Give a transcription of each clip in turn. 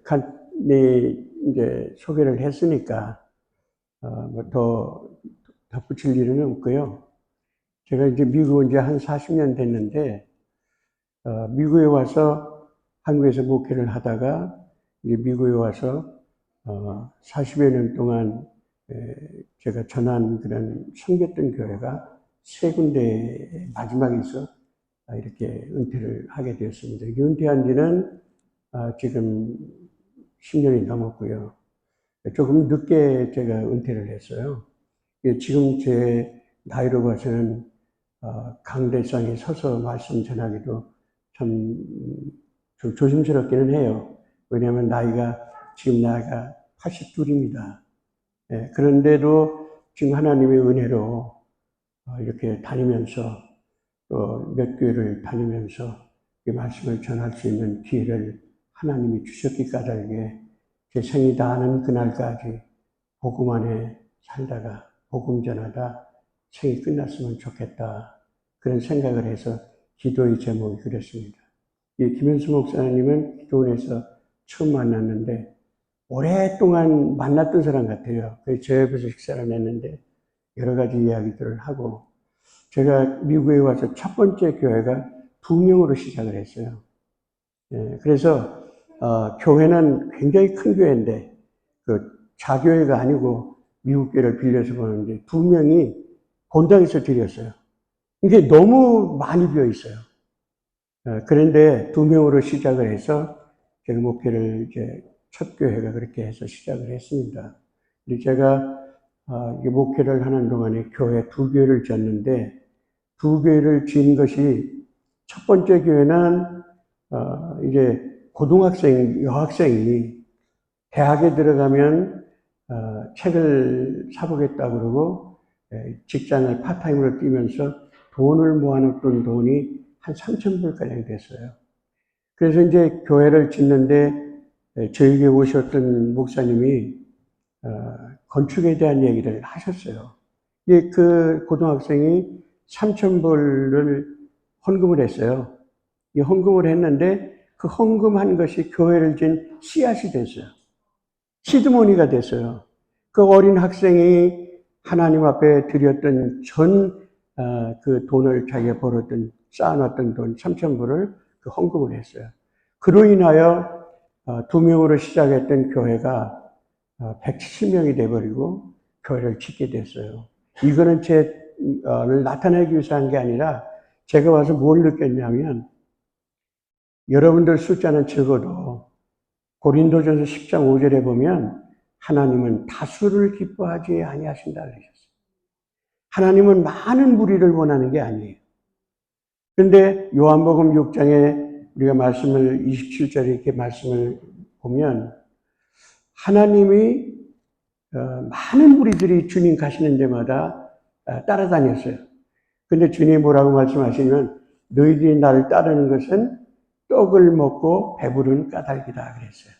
간단히 이제 소개를 했으니까, 더 덧붙일 일은 없고요. 제가 이제 미국 온 지 한 40년 됐는데, 미국에 와서 한국에서 목회를 하다가, 이제 미국에 와서, 40여 년 동안 제가 전한 그런 섬겼던 교회가 세 군데 마지막에서 이렇게 은퇴를 하게 되었습니다. 은퇴한 지는 지금 10년이 넘었고요. 조금 늦게 제가 은퇴를 했어요. 지금 제 나이로 봐서는 강대상에 서서 말씀 전하기도 참 조심스럽기는 해요. 왜냐하면 지금 나이가 82입니다. 그런데도 지금 하나님의 은혜로 이렇게 다니면서 또 몇 교회를 다니면서 이 말씀을 전할 수 있는 기회를 하나님이 주셨기 까닭에 제 생이 다하는 그날까지 복음 안에 살다가 복음 전하다 생이 끝났으면 좋겠다. 그런 생각을 해서 기도의 제목이 그랬습니다. 이 김현수 목사님은 기도원에서 처음 만났는데 오랫동안 만났던 사람 같아요. 그래서 제 옆에서 식사를 했는데 여러 가지 이야기들을 하고, 제가 미국에 와서 첫 번째 교회가 2명으로 시작을 했어요. 그래서 교회는 굉장히 큰 교회인데 자교회가 아니고 미국 교회를 빌려서 보는데 2명이 본당에서 드렸어요. 이게 너무 많이 비어 있어요. 그런데 2명으로 시작을 해서 제가 목회를 이제 첫 교회가 그렇게 해서 시작을 했습니다. 제가 목회를 하는 동안에 교회 2교회를 지었는데 2교회를 지은 것이 첫 번째 교회는 이제 여학생이 대학에 들어가면 책을 사보겠다고 그러고 직장을 파타임으로 뛰면서 돈을 모아놓던 돈이 한 3,000불가량 됐어요. 그래서 이제 교회를 짓는데 저에게 오셨던 목사님이 건축에 대한 얘기를 하셨어요. 그 고등학생이 3,000불을 헌금을 했어요. 이 헌금을 했는데 그 헌금한 것이 교회를 진 씨앗이 됐어요. 시드머니가 됐어요. 그 어린 학생이 하나님 앞에 드렸던 그 돈을 자기가 벌었던 쌓아놨던 돈 3,000불을 그 헌금을 했어요. 그로 인하여 2명으로 시작했던 교회가 170명이 돼버리고 교회를 짓게 됐어요. 이거는 를 나타내기 위해서 한 게 아니라 제가 와서 뭘 느꼈냐면, 여러분들 숫자는 적어도 고린도전서 10장 5절에 보면 하나님은 다수를 기뻐하지 아니하신다 그러셨어요. 하나님은 많은 무리를 원하는 게 아니에요. 그런데 요한복음 6장에 우리가 27절에 이렇게 말씀을 보면 하나님이 많은 무리들이 주님 가시는 데마다 따라다녔어요. 근데 주님이 뭐라고 말씀하시냐면 너희들이 나를 따르는 것은 떡을 먹고 배부른 까닭이다 그랬어요.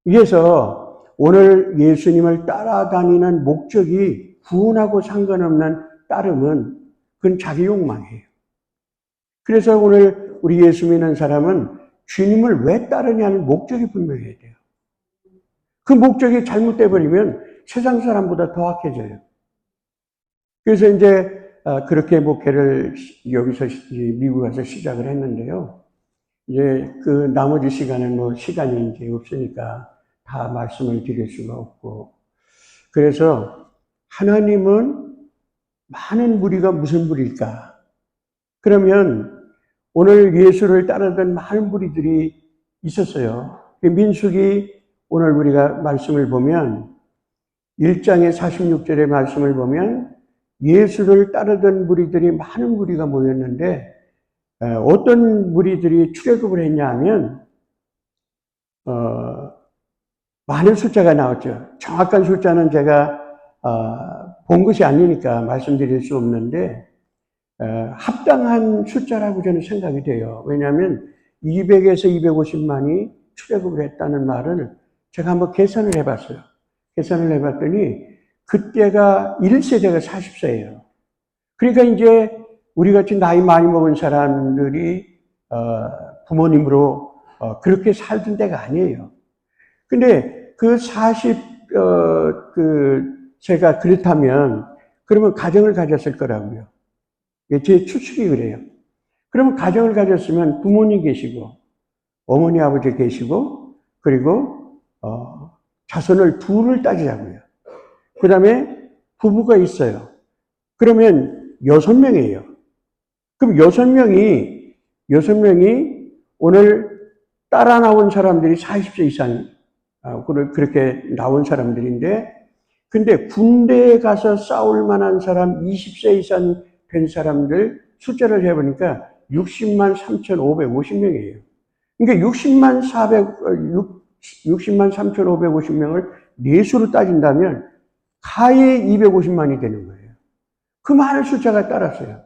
그래서 오늘 예수님을 따라다니는 목적이 구원하고 상관없는 따름은 그건 자기 욕망이에요. 그래서 오늘 우리 예수 믿는 사람은 주님을 왜 따르냐는 목적이 분명해야 돼요. 그 목적이 잘못돼 버리면 세상 사람보다 더 악해져요. 그래서 이제 그렇게 목회를 여기서 미국 가서 시작을 했는데요. 이제 그 나머지 시간은 시간이 이제 없으니까 다 말씀을 드릴 수가 없고, 그래서 하나님은 많은 무리가 무슨 무리일까? 그러면 오늘 예수를 따르던 많은 무리들이 있었어요. 민수기 오늘 우리가 말씀을 보면 1장의 46절의 말씀을 보면 예수를 따르던 무리들이 많은 무리가 모였는데 어떤 무리들이 출애굽을 했냐 하면 많은 숫자가 나왔죠. 정확한 숫자는 제가 본 것이 아니니까 말씀드릴 수 없는데 합당한 숫자라고 저는 생각이 돼요. 왜냐하면 200에서 250만이 출애굽을 했다는 말을 제가 한번 계산을 해봤어요. 계산을 해봤더니 그때가 1세대가 40세예요. 그러니까 이제 우리 같이 나이 많이 먹은 사람들이 부모님으로 그렇게 살던 때가 아니에요. 근데 그 40세가 그렇다면, 그러면 가정을 가졌을 거라고요. 제 추측이 그래요. 그러면 가정을 가졌으면 부모님 계시고, 어머니, 아버지 계시고, 그리고, 자손을 둘을 따지자고요. 그 다음에 부부가 있어요. 그러면 6명이에요. 그럼 6명이 오늘 따라 나온 사람들이 40세 이상, 그렇게 나온 사람들인데, 근데 군대에 가서 싸울 만한 사람 20세 이상 된 사람들 숫자를 해보니까 60만 3,550명이에요. 그러니까 60만 3,550명을 내수로 따진다면 가히 250만이 되는 거예요. 그 많은 숫자가 따랐어요.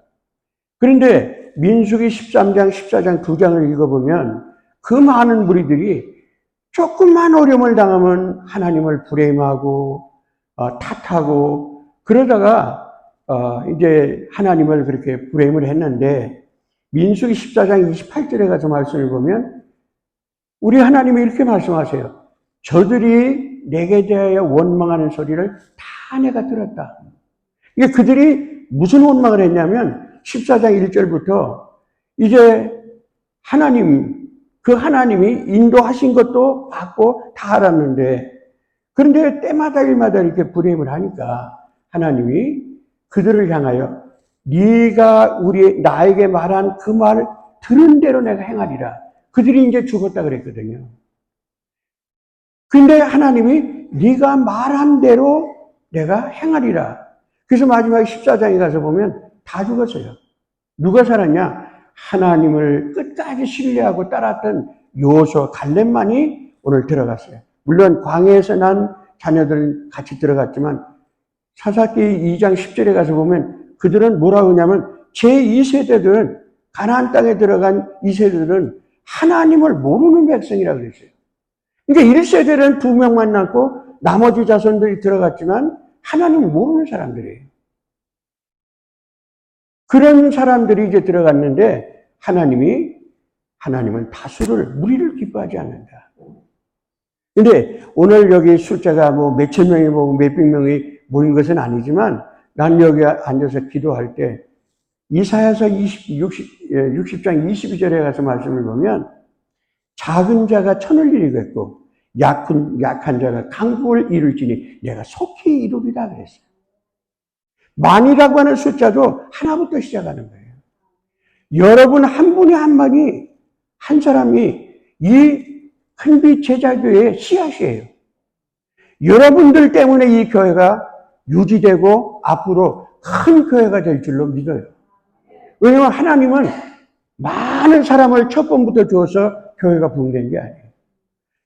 그런데 민수기 13장, 14장 두 장을 읽어보면 그 많은 무리들이 조금만 어려움을 당하면 하나님을 불행하고 탓하고 그러다가 이제 하나님을 그렇게 불행을 했는데 민수기 14장 28절에 가서 말씀을 보면 우리 하나님이 이렇게 말씀하세요. 저들이 내게 대하여 원망하는 소리를 다 내가 들었다. 이게 그들이 무슨 원망을 했냐면 14장 1절부터 이제 그 하나님이 인도하신 것도 받고 다 알았는데 그런데 때마다 일마다 이렇게 불행을 하니까 하나님이 그들을 향하여 네가 나에게 말한 그 말 들은 대로 내가 행하리라. 그들이 이제 죽었다 그랬거든요. 근데 하나님이 네가 말한 대로 내가 행하리라. 그래서 마지막에 14장에 가서 보면 다 죽었어요. 누가 살았냐? 하나님을 끝까지 신뢰하고 따랐던 여호수아 갈렙만이 오늘 들어갔어요. 물론 광야에서 난 자녀들은 같이 들어갔지만 사사기 2장 10절에 가서 보면 그들은 뭐라고 하냐면 제2세대들은 가나안 땅에 들어간 2세대들은 하나님을 모르는 백성이라고 그랬어요. 그러니까 1세대는 2명만 낳고 나머지 자손들이 들어갔지만 하나님을 모르는 사람들이에요. 그런 사람들이 이제 들어갔는데 하나님은 무리를 기뻐하지 않는다. 근데 오늘 여기 숫자가 뭐 몇천 명이 모이고 몇백 명이 모인 것은 아니지만 난 여기 앉아서 기도할 때 이사야서 60장 22절에 가서 말씀을 보면 작은 자가 천을 이루겠고 약한 자가 강국을 이룰지니 내가 속히 이루리라 그랬어요. 만이라고 하는 숫자도 하나부터 시작하는 거예요. 여러분 한 분이 한 사람이 이 큰빛 제자교회의 씨앗이에요. 여러분들 때문에 이 교회가 유지되고 앞으로 큰 교회가 될 줄로 믿어요. 왜냐하면 하나님은 많은 사람을 첫 번부터 주어서 교회가 부흥된 게 아니에요.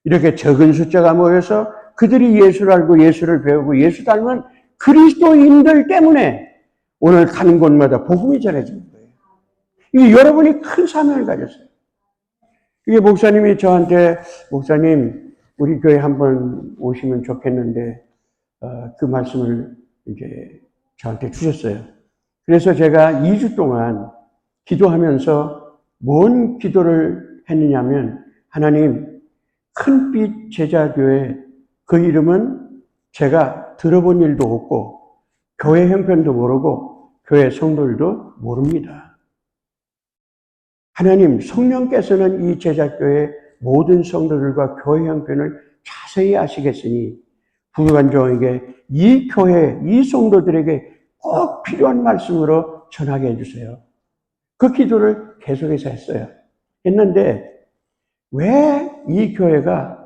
이렇게 적은 숫자가 모여서 그들이 예수를 알고 예수를 배우고 예수 닮은 그리스도인들 때문에 오늘 가는 곳마다 복음이 전해지는 거예요. 이게 여러분이 큰 사명을 가졌어요. 이게 목사님이 저한테 목사님 우리 교회 한번 오시면 좋겠는데 그 말씀을 이제 저한테 주셨어요. 그래서 제가 2주 동안 기도하면서 뭔 기도를 했느냐면 하나님 큰빛 제자교회 그 이름은 제가 들어본 일도 없고 교회 형편도 모르고 교회 성도들도 모릅니다. 하나님 성령께서는 이 제자교회 모든 성도들과 교회 형편을 자세히 아시겠으니 부족한 종에게 이 교회, 이 성도들에게 꼭 필요한 말씀으로 전하게 해주세요. 그 기도를 계속해서 했는데 왜 이 교회가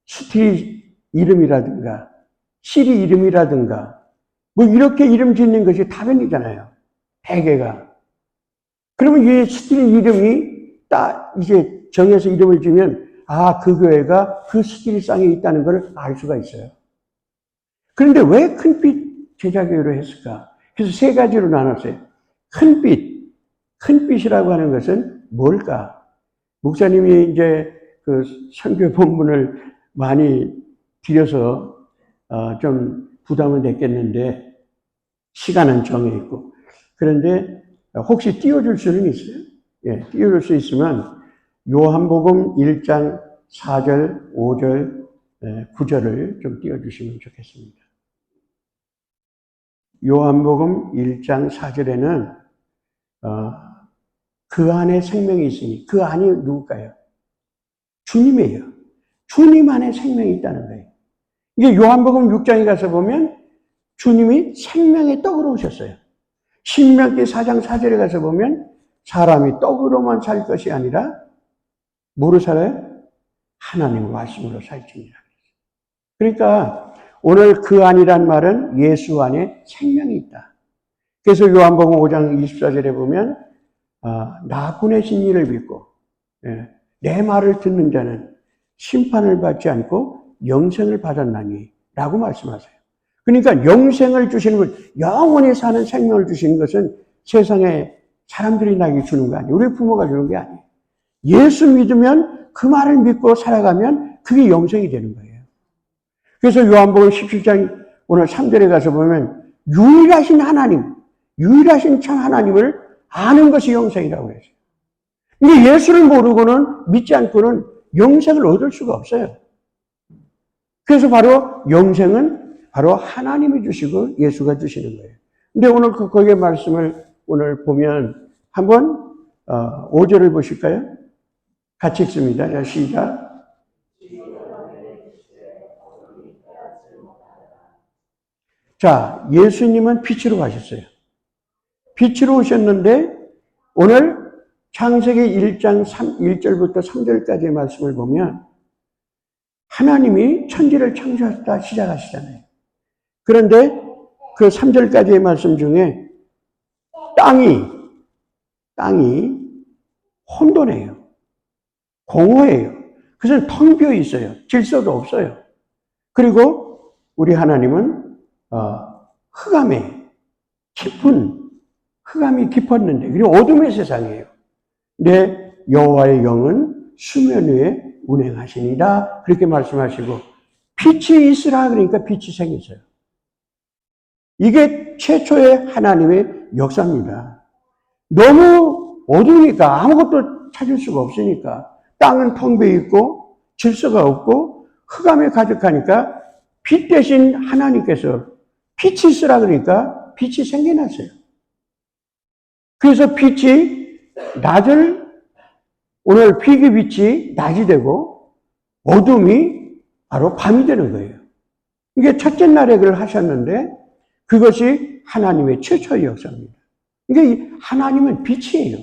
스트릿 이름이라든가 시리 이름이라든가 뭐 이렇게 이름 짓는 것이 다변이잖아요. 대개가. 그러면 이 스트릿 이름이 딱 이제 정해서 이름을 지면 그 교회가 그 스트릿상에 있다는 걸 알 수가 있어요. 그런데 왜 큰빛 제자교회로 했을까? 그래서 세 가지로 나눴어요. 큰빛이라고 하는 것은 뭘까? 목사님이 이제 그 선교 본문을 많이 드려서 좀 부담은 됐겠는데 시간은 정해 있고 그런데 혹시 띄워줄 수는 있어요? 예, 띄워줄 수 있으면 요한복음 1장 4절, 5절, 9절을 좀 띄워주시면 좋겠습니다. 요한복음 1장 4절에는 그 안에 생명이 있으니, 그 안이 누굴까요? 주님이에요. 주님 안에 생명이 있다는 거예요. 이게 요한복음 6장에 가서 보면 주님이 생명의 떡으로 오셨어요. 신명기 4장 4절에 가서 보면 사람이 떡으로만 살 것이 아니라 뭐로 살아요? 하나님의 말씀으로 살지니라. 그러니까 오늘 그 안이란 말은 예수 안에 생명이 있다. 그래서 요한복음 5장 24절에 보면 나 보내신 이를 믿고 내 말을 듣는 자는 심판을 받지 않고 영생을 받았나니 라고 말씀하세요. 그러니까 영생을 주시는 것, 영원히 사는 생명을 주시는 것은 세상에 사람들이 나에게 주는 거 아니에요. 우리 부모가 주는 게 아니에요. 예수 믿으면 그 말을 믿고 살아가면 그게 영생이 되는 거예요. 그래서 요한복음 17장 오늘 3절에 가서 보면 유일하신 하나님, 유일하신 참 하나님을 아는 것이 영생이라고 했어요. 근데 예수를 모르고는 믿지 않고는 영생을 얻을 수가 없어요. 그래서 바로 영생은 바로 하나님이 주시고 예수가 주시는 거예요. 근데 오늘 거기에 말씀을 오늘 보면 한번 5절을 보실까요? 같이 읽습니다. 자, 시작. 자, 예수님은 빛으로 가셨어요. 빛으로 오셨는데 오늘 창세기 1장 1절부터 3절까지의 말씀을 보면 하나님이 천지를 창조하셨다 시작하시잖아요. 그런데 그 3절까지의 말씀 중에 땅이 혼돈해요. 공허해요. 그래서 텅 비어 있어요. 질서도 없어요. 그리고 우리 하나님은 흑암이 깊었는데, 그리고 어둠의 세상이에요. 근데 여호와의 영은 수면 위에 운행하시니라 그렇게 말씀하시고 빛이 있으라 그러니까 빛이 생겼어요. 이게 최초의 하나님의 역사입니다. 너무 어두우니까 아무것도 찾을 수가 없으니까 땅은 텅 비어 있고 질서가 없고 흑암에 가득하니까 빛 대신 하나님께서 빛이 있으라 그러니까 빛이 생겨났어요. 그래서 빛이 오늘 빛의 빛이 낮이 되고 어둠이 바로 밤이 되는 거예요. 이게 첫째 날에 그걸 하셨는데 그것이 하나님의 최초의 역사입니다. 이게 하나님은 빛이에요.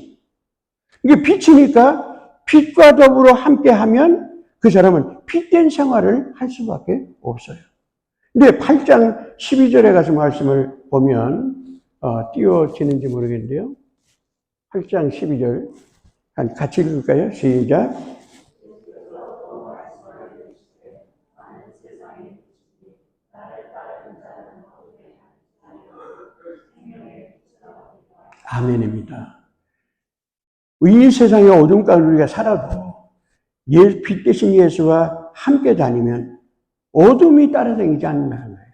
이게 빛이니까 빛과 더불어 함께하면 그 사람은 빛된 생활을 할 수밖에 없어요. 근데 8장 12절에 가서 말씀을 보면 띄워지는지 모르겠는데요. 8장 12절 같이 읽을까요? 시작. 아멘입니다. 이 세상의 어둠 가운데 우리가 살아도 빛 대신 예수와 함께 다니면 어둠이 따라다니지 않는다는 거예요.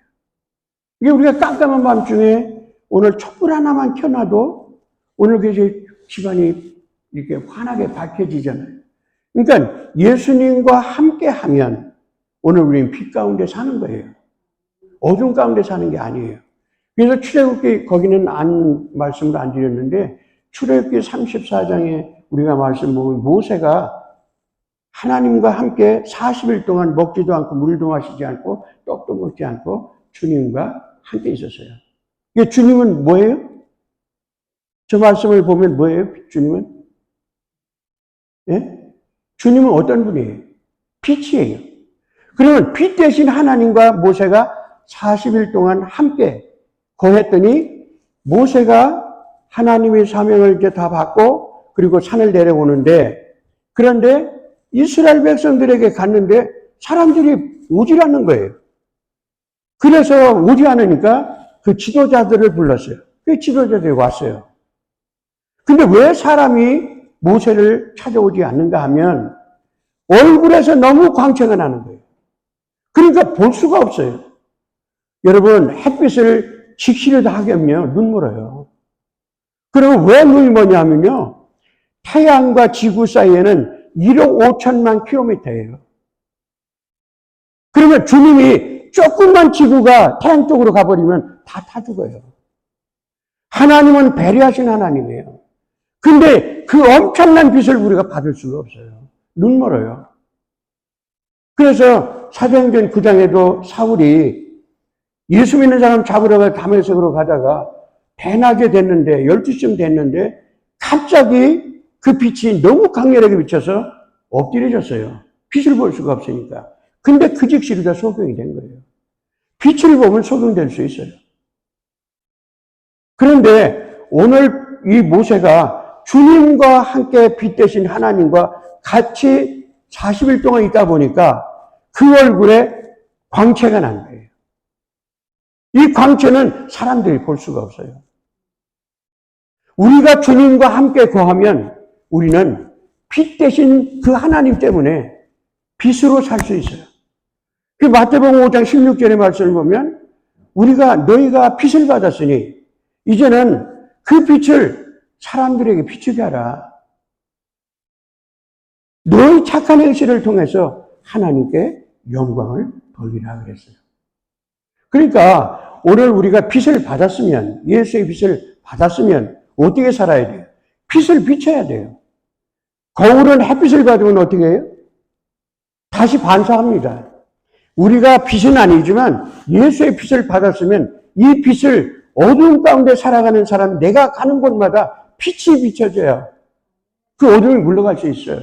이게 우리가 깜깜한 밤중에 오늘 촛불 하나만 켜놔도 오늘 그 집안이 이렇게 환하게 밝혀지잖아요. 그러니까 예수님과 함께 하면 오늘 우리는 빛 가운데 사는 거예요. 어둠 가운데 사는 게 아니에요. 그래서 출애굽기 거기는 말씀을 안 드렸는데 출애굽기 34장에 우리가 말씀 보면 모세가 하나님과 함께 40일 동안 먹지도 않고 물도 마시지 않고 떡도 먹지 않고 주님과 함께 있었어요. 이게 주님은 뭐예요? 저 말씀을 보면 뭐예요? 주님은? 예? 주님은 어떤 분이에요? 빛이에요. 그러면 빛 대신 하나님과 모세가 40일 동안 함께 거했더니 모세가 하나님의 사명을 이제 다 받고 그리고 산을 내려오는데 그런데 이스라엘 백성들에게 갔는데 사람들이 오질 않는 거예요. 그래서 오지 않으니까 그 지도자들을 불렀어요. 그 지도자들이 왔어요. 근데 왜 사람이 모세를 찾아오지 않는가 하면 얼굴에서 너무 광채가 나는 거예요. 그러니까 볼 수가 없어요. 여러분 햇빛을 직시를 하려면 눈물어요. 그리고 왜 눈이 머냐면요. 태양과 지구 사이에는 1억 5천만 킬로미터예요. 그러면 주님이 조금만 지구가 태양 쪽으로 가버리면 다 타 죽어요. 하나님은 배려하신 하나님이에요. 근데 그 엄청난 빚을 우리가 받을 수가 없어요. 눈 멀어요. 그래서 사도행전 9장에도 사울이 예수 믿는 사람 잡으러 다메섹으로 가다가 대낮에 됐는데 12시쯤 됐는데 갑자기 그 빛이 너무 강렬하게 비쳐서 엎드려졌어요. 빛을 볼 수가 없으니까. 근데 그 즉시로 다 소경이 된 거예요. 빛을 보면 소경될 수 있어요. 그런데 오늘 이 모세가 주님과 함께 빛 대신 하나님과 같이 40일 동안 있다 보니까 그 얼굴에 광채가 난 거예요. 이 광채는 사람들이 볼 수가 없어요. 우리가 주님과 함께 거하면 우리는 빛 대신 그 하나님 때문에 빛으로 살 수 있어요. 그 마태복음 5장 16절의 말씀을 보면 우리가 너희가 빛을 받았으니 이제는 그 빛을 사람들에게 비추게 하라. 너희 착한 행실을 통해서 하나님께 영광을 돌리라 그랬어요. 그러니까 오늘 우리가 빛을 받았으면, 예수의 빛을 받았으면 어떻게 살아야 돼요? 빛을 비춰야 돼요. 거울은 햇빛을 받으면 어떻게 해요? 다시 반사합니다. 우리가 빛은 아니지만 예수의 빛을 받았으면 이 빛을 어두운 가운데 살아가는 사람, 내가 가는 곳마다 빛이 비춰져야 그 어둠이 물러갈 수 있어요.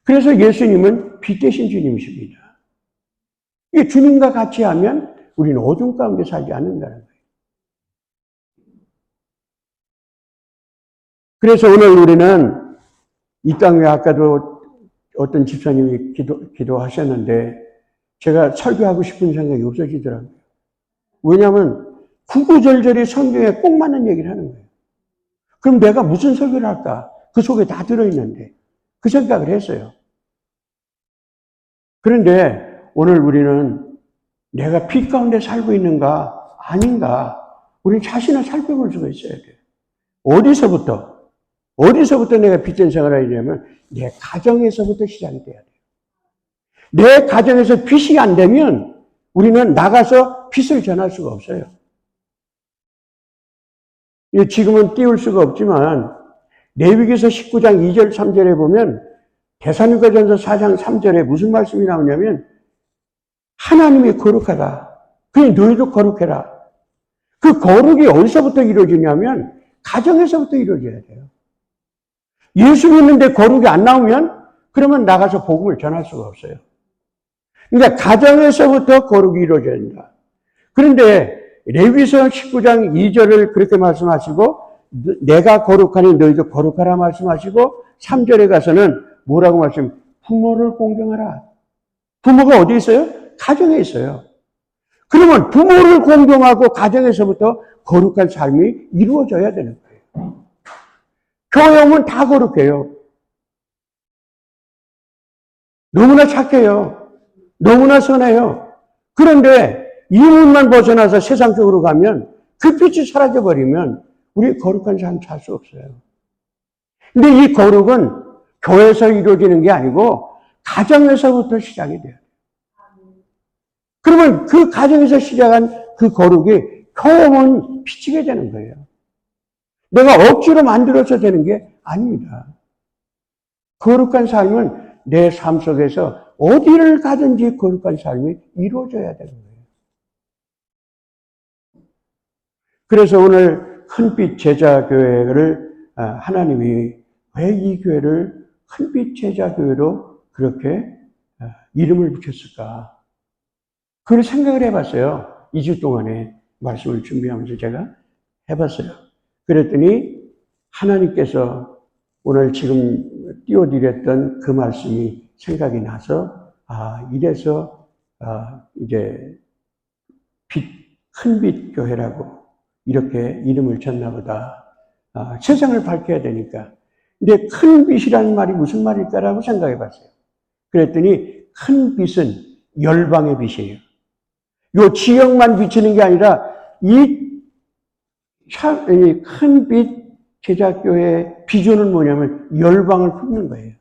그래서 예수님은 빛 대신 주님이십니다. 이 주님과 같이 하면 우리는 어둠 가운데 살지 않는다는 거예요. 그래서 오늘 우리는 이 땅에 아까도 어떤 집사님이 기도하셨는데 제가 설교하고 싶은 생각이 없어지더라고요. 왜냐하면 구구절절히 성경에 꼭 맞는 얘기를 하는 거예요. 그럼 내가 무슨 설교를 할까? 그 속에 다 들어있는데 그 생각을 했어요. 그런데 오늘 우리는 내가 빛 가운데 살고 있는가 아닌가 우리 자신을 살펴볼 수가 있어야 돼요. 어디서부터 내가 빛된 생활을 하려면 내 가정에서부터 시작이 돼야 돼요. 내 가정에서 빛이 안 되면 우리는 나가서 빛을 전할 수가 없어요. 지금은 띄울 수가 없지만 레위기서 19장 2절 3절에 보면 데살로니가전서 4장 3절에 무슨 말씀이 나오냐면 하나님이 거룩하다. 그냥 너희도 거룩해라. 그 거룩이 어디서부터 이루어지냐면 가정에서부터 이루어져야 돼요. 예수 믿는데 거룩이 안 나오면 그러면 나가서 복음을 전할 수가 없어요. 그러니까 가정에서부터 거룩이 이루어져야 된다. 그런데 레위기서 19장 2절을 그렇게 말씀하시고 내가 거룩하니 너희도 거룩하라 말씀하시고 3절에 가서는 뭐라고 말씀? 부모를 공경하라. 부모가 어디 있어요? 가정에 있어요. 그러면 부모를 공경하고 가정에서부터 거룩한 삶이 이루어져야 되는 거예요. 교회 오면 다 거룩해요. 너무나 착해요. 너무나 선해요. 그런데 이 문만 벗어나서 세상 속으로 가면 그 빛이 사라져버리면 우리 거룩한 삶 살 수 없어요. 근데 이 거룩은 교회에서 이루어지는 게 아니고 가정에서부터 시작이 돼요. 그러면 그 가정에서 시작한 그 거룩이 교회는 비치게 되는 거예요. 내가 억지로 만들어서 되는 게 아닙니다. 거룩한 삶은 내 삶 속에서 어디를 가든지 거룩한 삶이 이루어져야 되는 거예요. 그래서 오늘 큰빛 제자교회를 하나님이 왜 이 교회를 큰빛 제자교회로 그렇게 이름을 붙였을까? 그걸 생각을 해봤어요. 2주 동안에 말씀을 준비하면서 제가 해봤어요. 그랬더니 하나님께서 오늘 지금 띄워드렸던 그 말씀이 생각이 나서 이래서 이제 큰빛 교회라고 이렇게 이름을 졌나 보다. 세상을 밝혀야 되니까. 근데 큰 빛이라는 말이 무슨 말일까라고 생각해 봤어요. 그랬더니 큰 빛은 열방의 빛이에요. 요 지역만 비치는 게 아니라 이 큰 빛 제자교회의 비전은 뭐냐면 열방을 품는 거예요.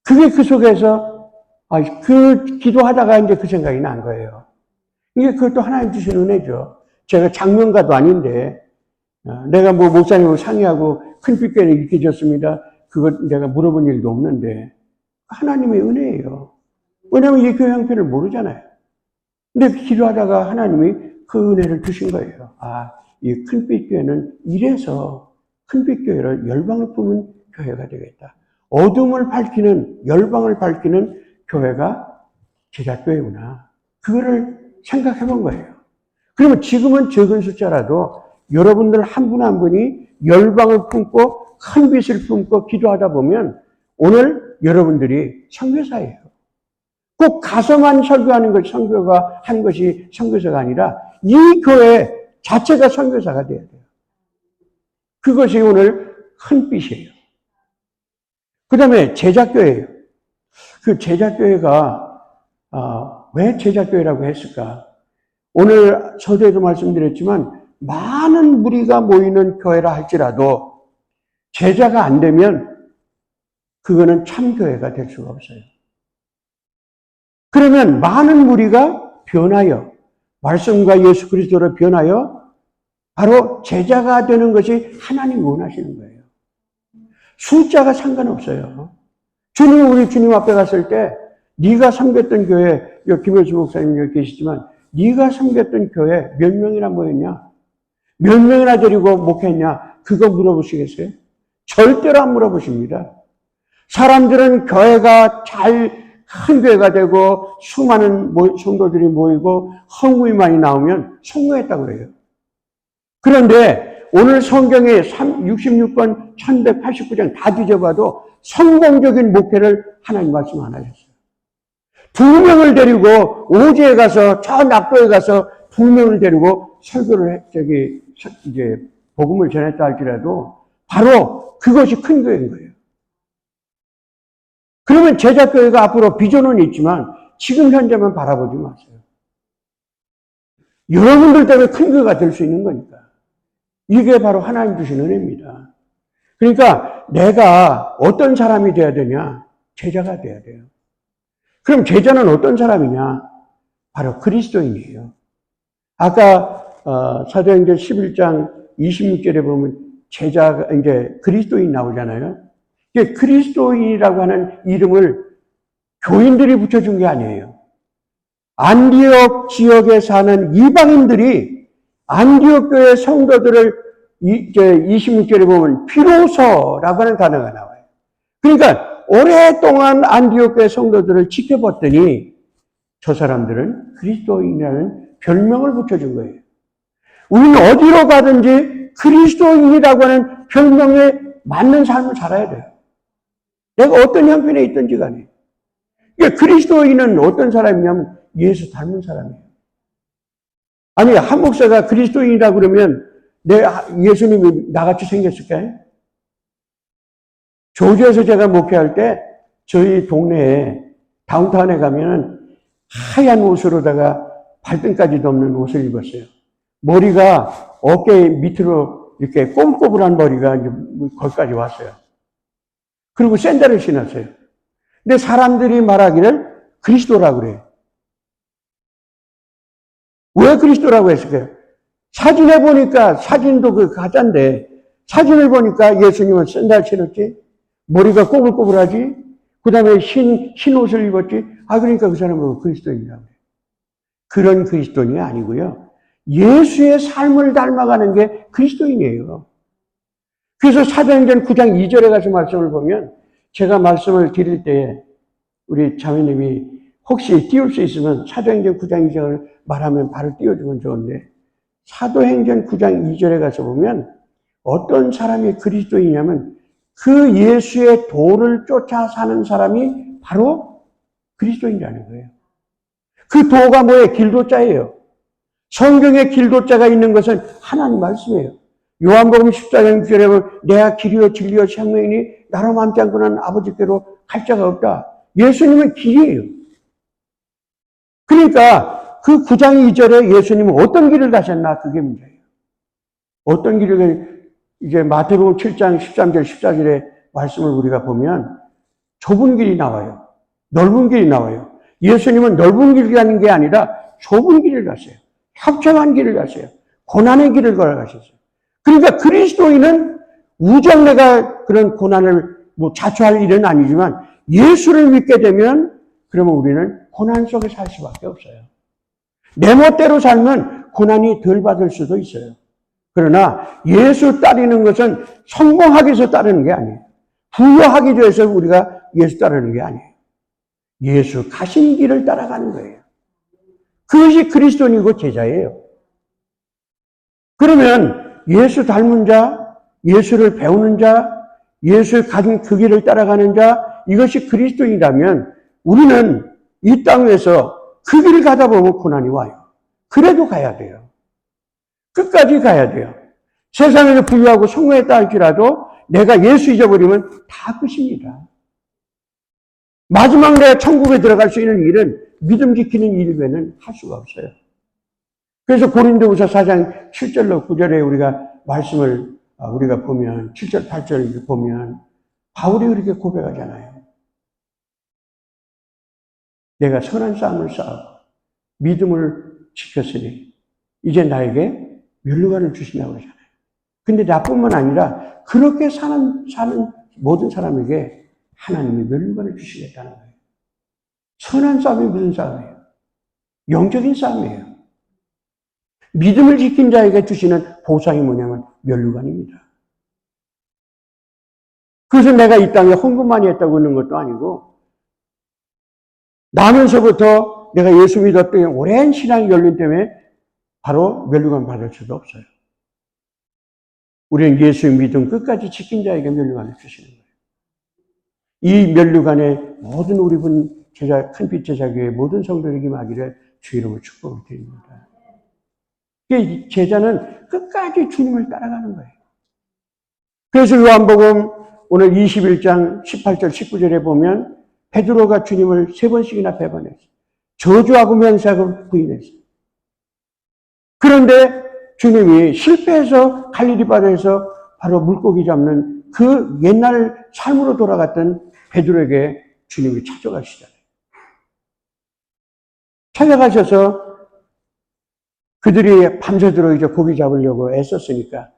그게 그 속에서, 기도하다가 이제 그 생각이 난 거예요. 이게 그것도 하나님 주신 은혜죠. 제가 장면가도 아닌데, 내가 뭐 목사님하고 상의하고 큰빛교회는 이렇게 졌습니다. 그거 내가 물어본 일도 없는데, 하나님의 은혜예요. 왜냐면 이 교회 형편을 모르잖아요. 근데 기도하다가 하나님이 그 은혜를 주신 거예요. 이 큰빛교회는 이래서 큰빛교회를 열방을 품은 교회가 되겠다. 어둠을 밝히는, 열방을 밝히는 교회가 제자교회구나. 그거를 생각해 본 거예요. 그러면 지금은 적은 숫자라도 여러분들 한 분 한 분이 열방을 품고 큰 빛을 품고 기도하다 보면 오늘 여러분들이 선교사예요. 꼭 가서만 설교하는 것이 선교가 한 것이 선교사가 아니라 이 교회 자체가 선교사가 돼야 돼요. 그것이 오늘 큰 빛이에요. 그 다음에 제자교회예요. 그 제자교회가 왜 제자교회라고 했을까? 오늘 서두에도 말씀드렸지만 많은 무리가 모이는 교회라 할지라도 제자가 안 되면 그거는 참교회가 될 수가 없어요. 그러면 많은 무리가 변하여 말씀과 예수 그리스도로 변하여 바로 제자가 되는 것이 하나님 원하시는 거예요. 숫자가 상관없어요. 우리 주님 앞에 갔을 때 네가 섬겼던 교회, 김효수 목사님 여기 계시지만 네가 섬겼던 교회 몇 명이나 모였냐? 몇 명이나 데리고 목회했냐? 그거 물어보시겠어요? 절대로 안 물어보십니다. 사람들은 교회가 큰 교회가 되고 수많은 성도들이 모이고 헌금이 많이 나오면 성공했다고 그래요. 그런데 오늘 성경에 66권 1189장 다 뒤져봐도 성공적인 목회를 하나님 말씀 안 하셨어요. 2명을 데리고 오지에 가서 저 낙도에 가서 2명을 데리고 설교를 이제 복음을 전했다 할지라도 바로 그것이 큰 교회인 거예요. 그러면 제자교회가 앞으로 비전은 있지만 지금 현재만 바라보지 마세요. 여러분들 때문에 큰 교회가 될 수 있는 거니까. 이게 바로 하나님 주신 은혜입니다. 그러니까 내가 어떤 사람이 돼야 되냐? 제자가 돼야 돼요. 그럼 제자는 어떤 사람이냐? 바로 그리스도인이에요. 아까 사도행전 11장 26절에 보면 제자가 이제 그리스도인 나오잖아요. 이게 그리스도인이라고 하는 이름을 교인들이 붙여준 게 아니에요. 안디옥 지역에 사는 이방인들이 안디옥 교회 성도들을 이제 26절에 보면 피로서라고 하는 단어가 나와요. 그러니까 오랫동안 안디옥 교회 성도들을 지켜봤더니 저 사람들은 그리스도인이라는 별명을 붙여준 거예요. 우리는 어디로 가든지 그리스도인이라고 하는 별명에 맞는 삶을 살아야 돼요. 내가 어떤 형편에 있든지 간에. 그러니까 그리스도인은 어떤 사람이냐면 예수 닮은 사람이에요. 아니, 한 목사가 그리스도인이라 그러면 예수님이 나같이 생겼을까요? 조지에서 제가 목회할 때 저희 동네에 다운타운에 가면은 하얀 옷으로다가 발등까지 덮는 옷을 입었어요. 머리가 어깨 밑으로 이렇게 꼬불꼬불한 머리가 이제 거기까지 왔어요. 그리고 샌들을 신었어요. 근데 사람들이 말하기를 그리스도라고 그래요. 왜 그리스도라고 했을까요? 사진에 보니까, 사진도 그 가짜인데, 사진을 보니까 예수님은 샌들 신었지, 머리가 꼬불꼬불하지, 그 다음에 흰 옷을 입었지, 그러니까 그 사람은 그리스도인이라고 해요. 그런 그리스도인이 아니고요. 예수의 삶을 닮아가는 게 그리스도인이에요. 그래서 사도행전 9장 2절에 가서 말씀을 보면, 제가 말씀을 드릴 때, 우리 자매님이 혹시 띄울 수 있으면 사도행전 9장 2절을 말하면 바로 띄워주면 좋은데, 사도행전 9장 2절에 가서 보면 어떤 사람이 그리스도이냐면 그 예수의 도를 쫓아 사는 사람이 바로 그리스도인이라는 거예요. 그 도가 뭐예요? 길도자예요. 성경에 길도자가 있는 것은 하나님 말씀이에요. 요한복음 14장 6절에 보면 내가 길이요 진리요 생명이니 나로 맘지 않고는 아버지께로 갈 자가 없다. 예수님은 길이에요. 그러니까 그 9장 2절에 예수님은 어떤 길을 가셨나? 그게 문제예요. 어떤 길을, 이제 마태복음 7장 13절, 14절의 말씀을 우리가 보면 좁은 길이 나와요. 넓은 길이 나와요. 예수님은 넓은 길을 가는 게 아니라 좁은 길을 갔어요. 협착한 길을 갔어요. 고난의 길을 걸어가셨어요. 그러니까 그리스도인은 우정내가 그런 고난을 자초할 일은 아니지만 예수를 믿게 되면 그러면 우리는 고난 속에 살 수밖에 없어요. 내 멋대로 살면 고난이 덜 받을 수도 있어요. 그러나 예수 따르는 것은 성공하기 위해서 따르는 게 아니에요. 부여하기 위해서 우리가 예수 따르는 게 아니에요. 예수 가신 길을 따라가는 거예요. 그것이 그리스도인이고 제자예요. 그러면 예수 닮은 자, 예수를 배우는 자, 예수의 가진 그 길을 따라가는 자, 이것이 그리스도인이라면 우리는 이 땅에서 그 길을 가다 보면 고난이 와요. 그래도 가야 돼요. 끝까지 가야 돼요. 세상에서 부유하고 성공했다 할지라도 내가 예수 잊어버리면 다 끝입니다. 마지막 내가 천국에 들어갈 수 있는 일은 믿음 지키는 일 외에는 할 수가 없어요. 그래서 고린도후서 4장 7절로 9절에 우리가 말씀을 우리가 보면 7절 8절 보면 바울이 그렇게 고백하잖아요. 내가 선한 싸움을 싸우고 믿음을 지켰으니 이제 나에게 면류관을 주시냐고 그러잖아요. 근데 나뿐만 아니라 그렇게 사는 모든 사람에게 하나님이 면류관을 주시겠다는 거예요. 선한 싸움이 무슨 싸움이에요? 영적인 싸움이에요. 믿음을 지킨 자에게 주시는 보상이 뭐냐면 면류관입니다. 그래서 내가 이 땅에 헌금 많이 했다고 하는 것도 아니고 나면서부터 내가 예수 믿었더니 오랜 신앙이 열린 때문에 바로 면류관 받을 수도 없어요. 우리는 예수의 믿음 끝까지 지킨 자에게 면류관을 주시는 거예요. 이 면류관에 모든 우리 분 제자, 큰빛 제자교회 모든 성도들에게 임하기를 주 이름으로 축복을 드립니다. 제자는 끝까지 주님을 따라가는 거예요. 그래서 요한복음 오늘 21장 18절 19절에 보면 베드로가 주님을 3번씩이나 배반했어요. 저주하고 맹세하고 부인했어요. 그런데 주님이 실패해서 갈릴리 바다에서 바로 물고기 잡는 그 옛날 삶으로 돌아갔던 베드로에게 주님이 찾아가시잖아요. 찾아가셔서 그들이 밤새도록 이제 고기 잡으려고 애썼으니까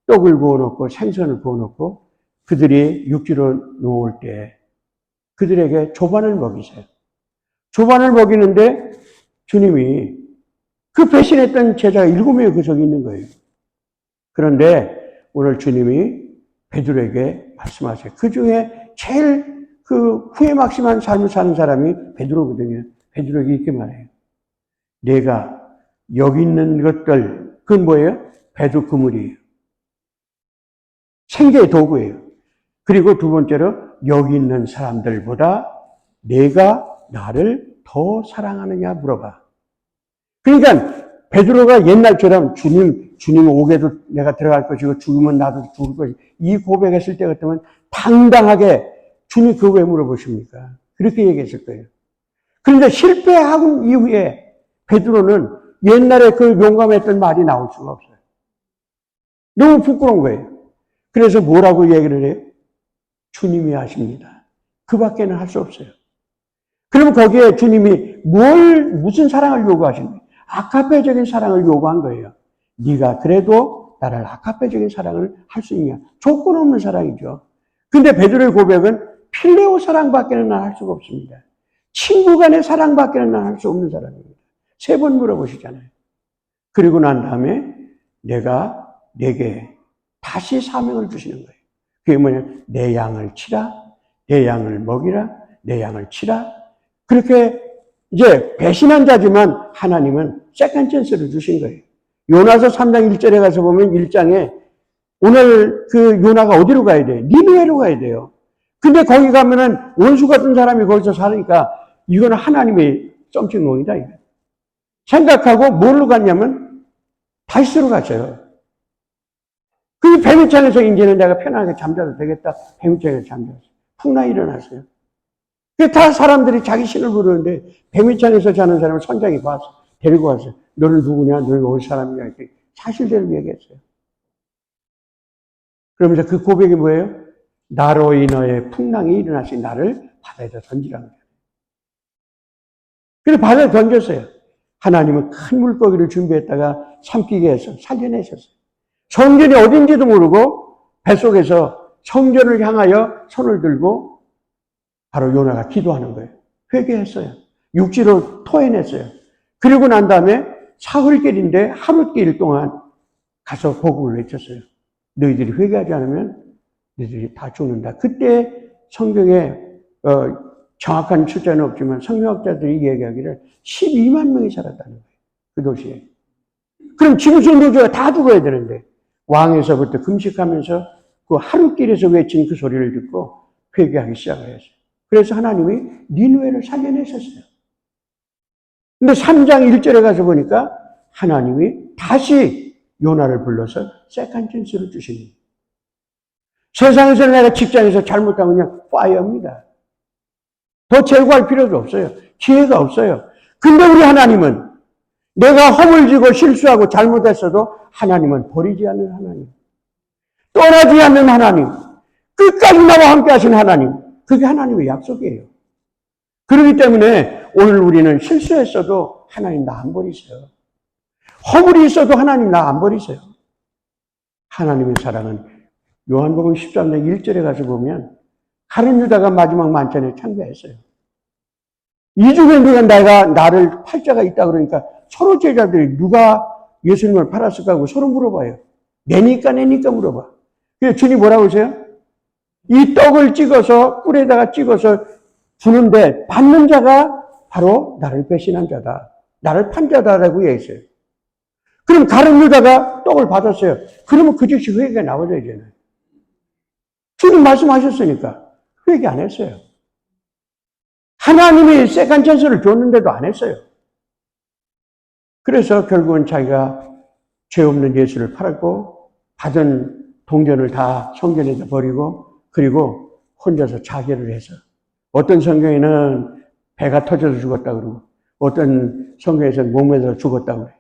떡을 구워놓고 생선을 구워놓고 그들이 육지로 놓을 때 그들에게 조반을 먹이세요. 조반을 먹이는데 주님이 그 배신했던 제자가 7명이 그 속에 있는 거예요. 그런데 오늘 주님이 베드로에게 말씀하세요. 그 중에 제일 그 후회막심한 삶을 사는 사람이 베드로거든요. 베드로에게 이렇게 말해요. 내가 여기 있는 것들, 그건 뭐예요? 배도 그물이에요. 생계의 도구예요. 그리고 두 번째로 여기 있는 사람들보다 내가 나를 더 사랑하느냐 물어봐. 그러니까 베드로가 옛날처럼 주님 오게도 내가 들어갈 것이고 죽으면 나도 죽을 것이고 이 고백했을 때 같으면 당당하게 주님 그거 왜 물어보십니까? 그렇게 얘기했을 거예요. 그런데 실패하고 이후에 베드로는 옛날에 그 용감했던 말이 나올 수가 없어요. 너무 부끄러운 거예요. 그래서 뭐라고 얘기를 해요? 주님이 하십니다. 그 밖에는 할 수 없어요. 그러면 거기에 주님이 무슨 사랑을 요구하신 거예요? 아카페적인 사랑을 요구한 거예요. 네가 그래도 나를 아카페적인 사랑을 할 수 있냐? 조건 없는 사랑이죠. 근데 베드로의 고백은 필레오 사랑밖에는 난 할 수가 없습니다. 친구 간의 사랑밖에는 난 할 수 없는 사랑입니다. 3번 물어보시잖아요. 그리고 난 다음에 내게 다시 사명을 주시는 거예요. 그게 뭐냐면 내 양을 치라, 내 양을 먹이라, 내 양을 치라. 그렇게 이제 배신한 자지만 하나님은 세컨 찬스를 주신 거예요. 요나서 3장 1절에 가서 보면 1장에 오늘 그 요나가 어디로 가야 돼요? 니느웨로 가야 돼요. 근데 거기 가면은 원수 같은 사람이 거기서 사니까 이거는 하나님의 썸씽롱이다 이거. 생각하고 뭘로 갔냐면 다시스로 갔어요. 그 뱀이창에서 이제는 내가 편하게 잠자도 되겠다. 뱀이창에서 잠자었어요. 풍랑이 일어났어요. 다 사람들이 자기 신을 부르는데 뱀이창에서 자는 사람을 선장이 봐서 데리고 왔어요. 너는 누구냐? 너는 어디 사람이냐? 이렇게 사실대로 얘기했어요. 그러면서 그 고백이 뭐예요? 나로 인하여 풍랑이 일어났으니 나를 바다에다 던지라는 거예요. 그래서 바다에 던졌어요. 하나님은 큰 물고기를 준비했다가 삼키게 해서 살려내셨어요. 성전이 어딘지도 모르고 뱃속에서 성전을 향하여 손을 들고 바로 요나가 기도하는 거예요. 회개했어요. 육지로 토해냈어요. 그리고 난 다음에 사흘길인데 하루길 동안 가서 복음을 외쳤어요. 너희들이 회개하지 않으면 너희들이 다 죽는다. 그때 성경에 정확한 숫자는 없지만 성경학자들이 얘기하기를 12만 명이 살았다는 거예요. 그 도시에. 그럼 지구촌 노조가 다 죽어야 되는데 왕에서부터 금식하면서 그 하루길에서 외친 그 소리를 듣고 회개하기 시작을 했어요. 그래서 하나님이 니느웨를 살려내셨어요. 근데 3장 1절에 가서 보니까 하나님이 다시 요나를 불러서 세컨 찬스를 주시는 거예요. 세상에서 내가 직장에서 잘못하면 그냥 파이어입니다. 더 제거할 필요도 없어요. 기회가 없어요. 근데 우리 하나님은 내가 허물지고 실수하고 잘못했어도 하나님은 버리지 않는 하나님. 떠나지 않는 하나님. 끝까지 나와 함께 하신 하나님. 그게 하나님의 약속이에요. 그렇기 때문에 오늘 우리는 실수했어도 하나님 나 안 버리세요. 허물이 있어도 하나님 나 안 버리세요. 하나님의 사랑은 요한복음 13장 1절에 가서 보면 가룟 유다가 마지막 만찬에 참가했어요. 이 중에 누가 나를 팔자가 있다 그러니까 서로 제자들이 누가 예수님을 팔았을까 하고 서로 물어봐요. 내니까 물어봐. 그래서 주님 뭐라고 하세요? 이 떡을 찍어서 꿀에다가 찍어서 주는데 받는 자가 바로 나를 배신한 자다. 나를 판 자다라고 얘기했어요. 그럼 가룟 유다가 떡을 받았어요. 그러면 그 즉시 회개가 나와줘야 되잖아요. 주님 말씀하셨으니까 회개 안 했어요. 하나님이 세컨 찬스를 줬는데도 안 했어요. 그래서 결국은 자기가 죄 없는 예수를 팔았고 받은 동전을 다 성전에다 버리고 그리고 혼자서 자결을 해서 어떤 성경에는 배가 터져서 죽었다 그러고 어떤 성경에서는 몸에서 죽었다고 그래요.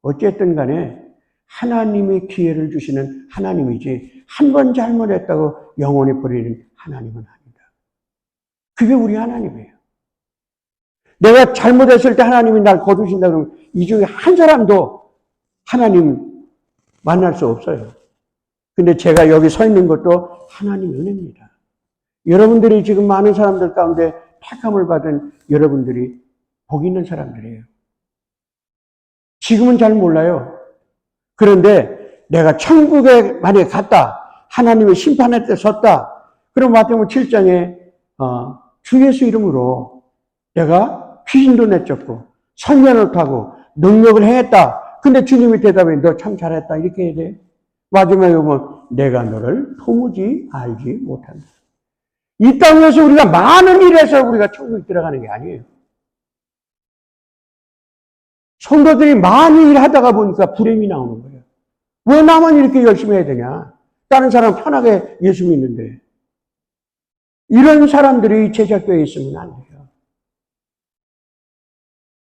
어쨌든 간에 하나님이 기회를 주시는 하나님이지 한 번 잘못했다고 영원히 버리는 하나님은 아니다. 그게 우리 하나님이에요. 내가 잘못했을 때 하나님이 날 거두신다 그러면 이 중에 한 사람도 하나님 만날 수 없어요. 근데 제가 여기 서 있는 것도 하나님의 은혜입니다. 여러분들이 지금 많은 사람들 가운데 택함을 받은 여러분들이 복 있는 사람들이에요. 지금은 잘 몰라요. 그런데 내가 천국에 만약에 갔다. 하나님의 심판할 때 섰다. 그럼 마태복음 7장에 주 예수 이름으로 내가 귀신도 내쫓고 선전을 타고 능력을 행했다. 근데 주님이 대답해 너 참 잘했다. 이렇게 해야 돼. 마지막에 보면 내가 너를 도무지 알지 못한다. 이 땅에서 우리가 많은 일에서 우리가 천국에 들어가는 게 아니에요. 성도들이 많은 일 하다가 보니까 불행이 나오는 거예요. 왜 나만 이렇게 열심히 해야 되냐? 다른 사람 편하게 예수 믿는데. 이런 사람들이 제자교회에 있으면 안 돼요.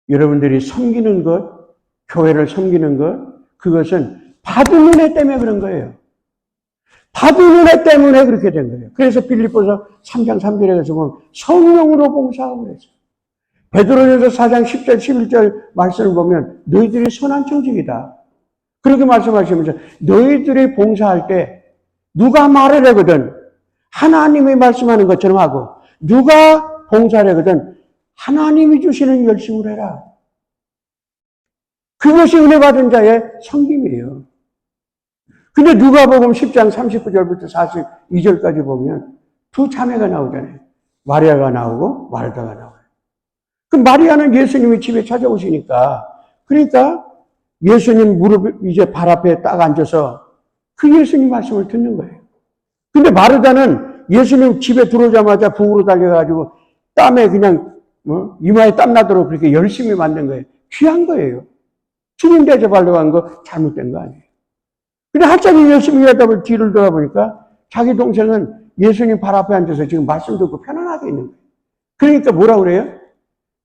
여러분들이 섬기는 것, 교회를 섬기는 것, 그것은 받은 은혜 때문에 그런 거예요. 받은 은혜 때문에 그렇게 된 거예요. 그래서 빌립보서 3장 3절에 가서 보면 성령으로 봉사하고 그랬어요. 베드로전서 4장 10절 11절 말씀을 보면 너희들이 선한 청직이다. 그렇게 말씀하시면서 너희들이 봉사할 때 누가 말을 하거든 하나님이 말씀하는 것처럼 하고 누가 봉사를 하거든 하나님이 주시는 열심을 해라. 그것이 은혜 받은 자의 섬김이에요. 근데 누가복음 10장 39절부터 42절까지 보면 두 자매가 나오잖아요. 마리아가 나오고 마르다가 나와요. 그 마리아는 예수님이 집에 찾아오시니까 그러니까 예수님 무릎 이제 발 앞에 딱 앉아서 그 예수님 말씀을 듣는 거예요. 근데 마르다는 예수님 집에 들어오자마자 북으로 달려가지고 땀에 그냥 이마에 땀 나도록 그렇게 열심히 만든 거예요. 귀한 거예요. 주님 대접하려고 한 거 잘못된 거 아니에요. 근데 한참이 열심히 하다 보니 뒤를 돌아보니까 자기 동생은 예수님 발 앞에 앉아서 지금 말씀 듣고 편안하게 있는 거예요. 그러니까 뭐라 그래요?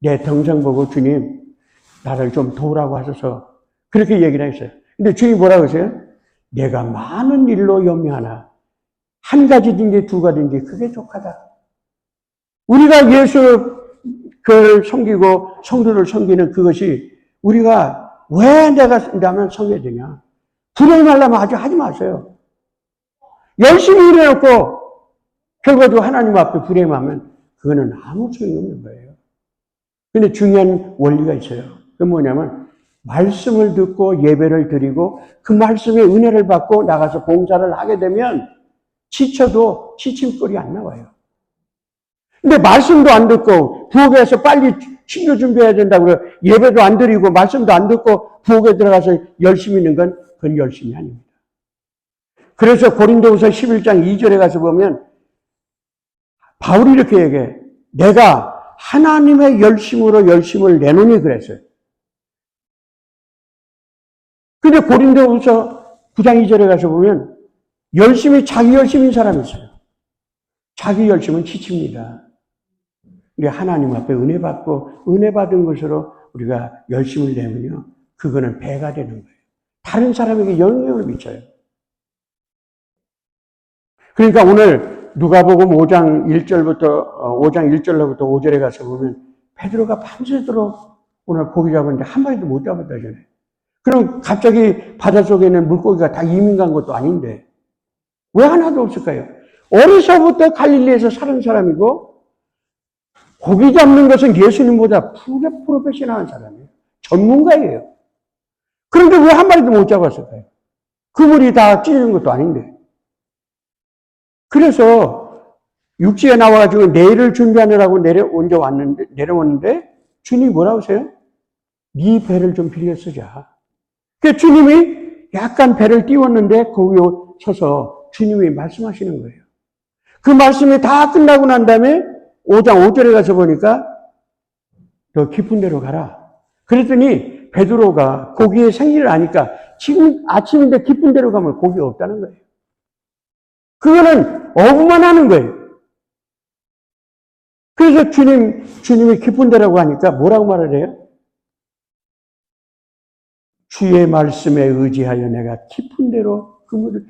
내 동생 보고 주님 나를 좀 도우라고 하셔서 그렇게 얘기를 했어요. 근데 주님 뭐라고 하세요? 내가 많은 일로 염려하나 한 가지든지 두 가지든지 그게 족하다. 우리가 예수 그 섬기고 성도를 섬기는 그것이 우리가 왜 내가 나면 섬겨야 되냐? 불행하려면 아주 하지 마세요. 열심히 일해놓고 결과도 하나님 앞에 불행하면 그거는 아무 소용이 없는 거예요. 근데 중요한 원리가 있어요. 그게 뭐냐면 말씀을 듣고 예배를 드리고 그 말씀의 은혜를 받고 나가서 봉사를 하게 되면 지쳐도 지침거리 안 나와요. 근데 말씀도 안 듣고 부엌에서 빨리 식료 준비해야 된다고 그래요. 예배도 안 드리고 말씀도 안 듣고 부엌에 들어가서 열심히 있는 건 그건 열심이 아닙니다. 그래서 고린도후서 11장 2절에 가서 보면 바울이 이렇게 얘기해. 내가 하나님의 열심으로 열심을 내노니 그랬어요. 근데 고린도후서 9장 2절에 가서 보면 자기 열심인 사람이 있어요. 자기 열심은 지칩니다. 우리 하나님 앞에 은혜 받고 은혜 받은 것으로 우리가 열심을 내면요. 그거는 배가 되는 거예요. 다른 사람에게 영향을 미쳐요. 그러니까 오늘 누가복음 5장 1절로부터 5절에 가서 보면 베드로가 밤새도록 오늘 고기 잡았는데 한 마리도 못 잡았다잖아요. 그럼 갑자기 바닷속에 있는 물고기가 다 이민 간 것도 아닌데 왜 하나도 없을까요? 어려서부터 갈릴리에서 사는 사람이고 고기 잡는 것은 예수님보다 프로페셔널한 사람이에요. 전문가예요. 그런데 왜 한 마리도 못 잡았을까요? 그물이 다 찢어진 것도 아닌데. 그래서 육지에 나와가지고 내일을 준비하느라고 내려왔는데 주님이 뭐라고 하세요? 네 배를 좀 빌려 쓰자. 그래서 주님이 약간 배를 띄웠는데 거기에 서서 주님이 말씀하시는 거예요. 그 말씀이 다 끝나고 난 다음에 5장 5절에 가서 보니까 더 깊은 데로 가라. 그랬더니 베드로가 고기의 생기를 아니까 지금 아침인데 깊은 데로 가면 고기가 없다는 거예요. 그거는 어부만 하는 거예요. 그래서 주님이 깊은 데라고 하니까 뭐라고 말을 해요? 주의 말씀에 의지하여 내가 깊은 데로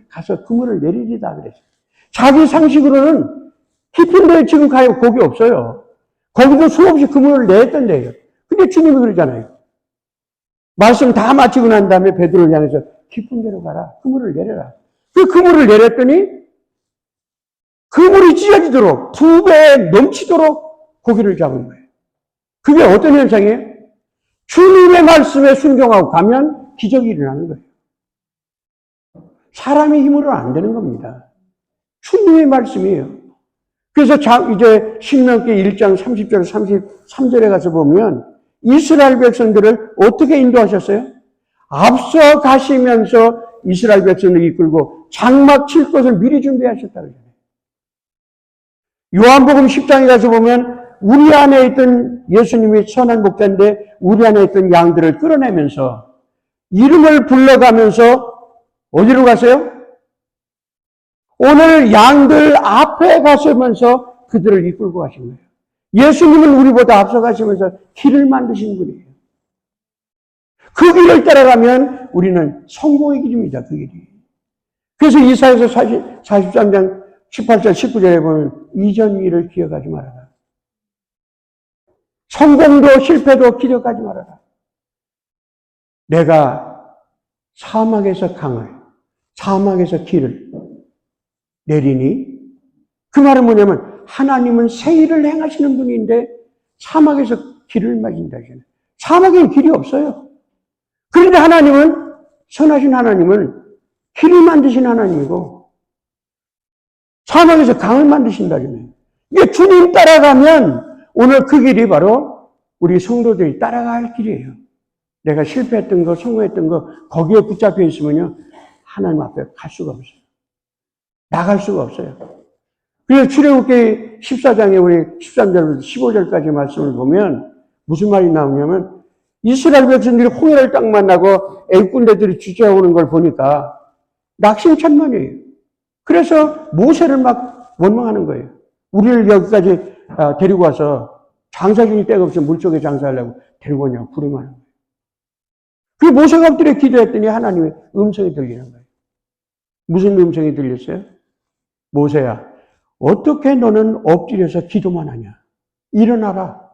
가서 그물을 내리리다 그랬어요. 자기 상식으로는 깊은 데에 지금 가요 고기 없어요. 거기도 수없이 그물을 냈던 데예요. 근데 주님이 그러잖아요. 말씀 다 마치고 난 다음에 베드로를 향해서 깊은 데로 가라. 그물을 내려라. 그 그물을 내렸더니 그물이 찢어지도록 2배 넘치도록 고기를 잡은 거예요. 그게 어떤 현상이에요? 주님의 말씀에 순종하고 가면 기적이 일어나는 거예요. 사람의 힘으로는 안 되는 겁니다. 주님의 말씀이에요. 그래서 이제 신명기 1장 30절, 33절에 가서 보면 이스라엘 백성들을 어떻게 인도하셨어요? 앞서 가시면서 이스라엘 백성을 이끌고 장막 칠 것을 미리 준비하셨다고 그러잖아요. 요한복음 10장에 가서 보면 우리 안에 있던 예수님이 선한 목자인데 우리 안에 있던 양들을 끌어내면서 이름을 불러가면서 어디로 가세요? 오늘 양들 앞에 가시면서 그들을 이끌고 가신 거예요. 예수님은 우리보다 앞서 가시면서 길을 만드신 분이에요. 그 길을 따라가면 우리는 성공의 길입니다. 그 길이. 그래서 이사야서 43장 18절 19절에 보면 이전 일을 기억하지 말아라. 성공도 실패도 기억하지 말아라. 내가 사막에서 사막에서 길을 내리니 그 말은 뭐냐면 하나님은 새 일을 행하시는 분인데 사막에서 길을 만든다잖아요. 사막에는 길이 없어요. 그런데 하나님은 선하신 하나님은 길을 만드신 하나님이고 사막에서 강을 만드신다잖아요. 이게 주님 따라가면 오늘 그 길이 바로 우리 성도들이 따라갈 길이에요. 내가 실패했던 거, 성공했던 거 거기에 붙잡혀 있으면요 하나님 앞에 갈 수가 없어요. 나갈 수가 없어요. 그래서 출애굽기 14장에 우리 13절부터 15절까지 말씀을 보면 무슨 말이 나오냐면 이스라엘 백성들이 홍해를 딱 만나고 애국군대들이 주저오는 걸 보니까 낙심천만이에요. 그래서 모세를 막 원망하는 거예요. 우리를 여기까지 데리고 와서 장사 중에 때가 없이 물속에 장사하려고 데리고 오냐고 부름하는 거예요. 그 모세가 엎드려 기도했더니 하나님의 음성이 들리는 거예요. 무슨 음성이 들렸어요? 모세야, 어떻게 너는 엎드려서 기도만 하냐? 일어나라.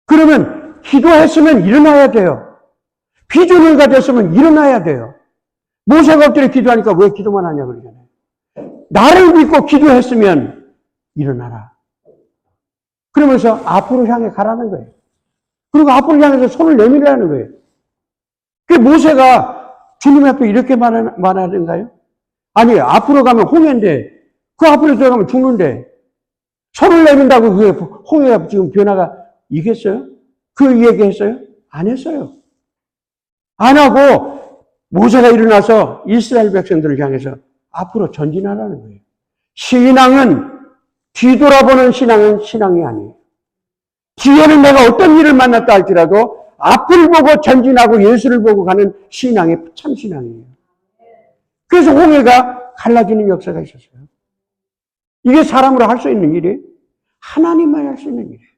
그러면 기도했으면 일어나야 돼요. 비전을 가졌으면 일어나야 돼요. 모세가 엎드려 기도하니까 왜 기도만 하냐 그러잖아요. 나를 믿고 기도했으면 일어나라. 그러면서 앞으로 향해 가라는 거예요. 그리고 앞으로 향해서 손을 내밀라는 거예요. 그 모세가 주님 앞에 이렇게 말하는가요? 아니, 앞으로 가면 홍해인데, 그 앞으로 들어가면 죽는데, 손을 내민다고 그게 홍해가 지금 변화가 이겠어요? 그 얘기 했어요? 안 했어요. 안 하고, 모세가 일어나서 이스라엘 백성들을 향해서 앞으로 전진하라는 거예요. 신앙은, 뒤돌아보는 신앙은 신앙이 아니에요. 뒤에는 내가 어떤 일을 만났다 할지라도 앞을 보고 전진하고 예수를 보고 가는 신앙이 참 신앙이에요. 그래서 홍해가 갈라지는 역사가 있었어요. 이게 사람으로 할 수 있는 일이에요? 하나님만이 할 수 있는 일이에요.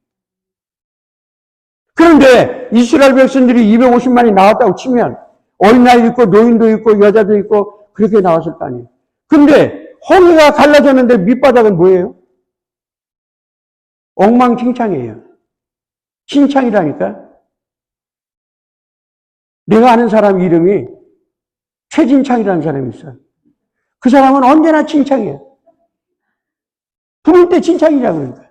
그런데 이스라엘 백성들이 250만이 나왔다고 치면 어린아이도 있고 노인도 있고 여자도 있고 그렇게 나왔을 거 아니에요. 그런데 홍해가 갈라졌는데 밑바닥은 뭐예요? 엉망진창이에요. 진창이라니까. 내가 아는 사람 이름이 최진창이라는 사람이 있어요. 그 사람은 언제나 진창이에요. 부를 때 진창이라고 그러니까.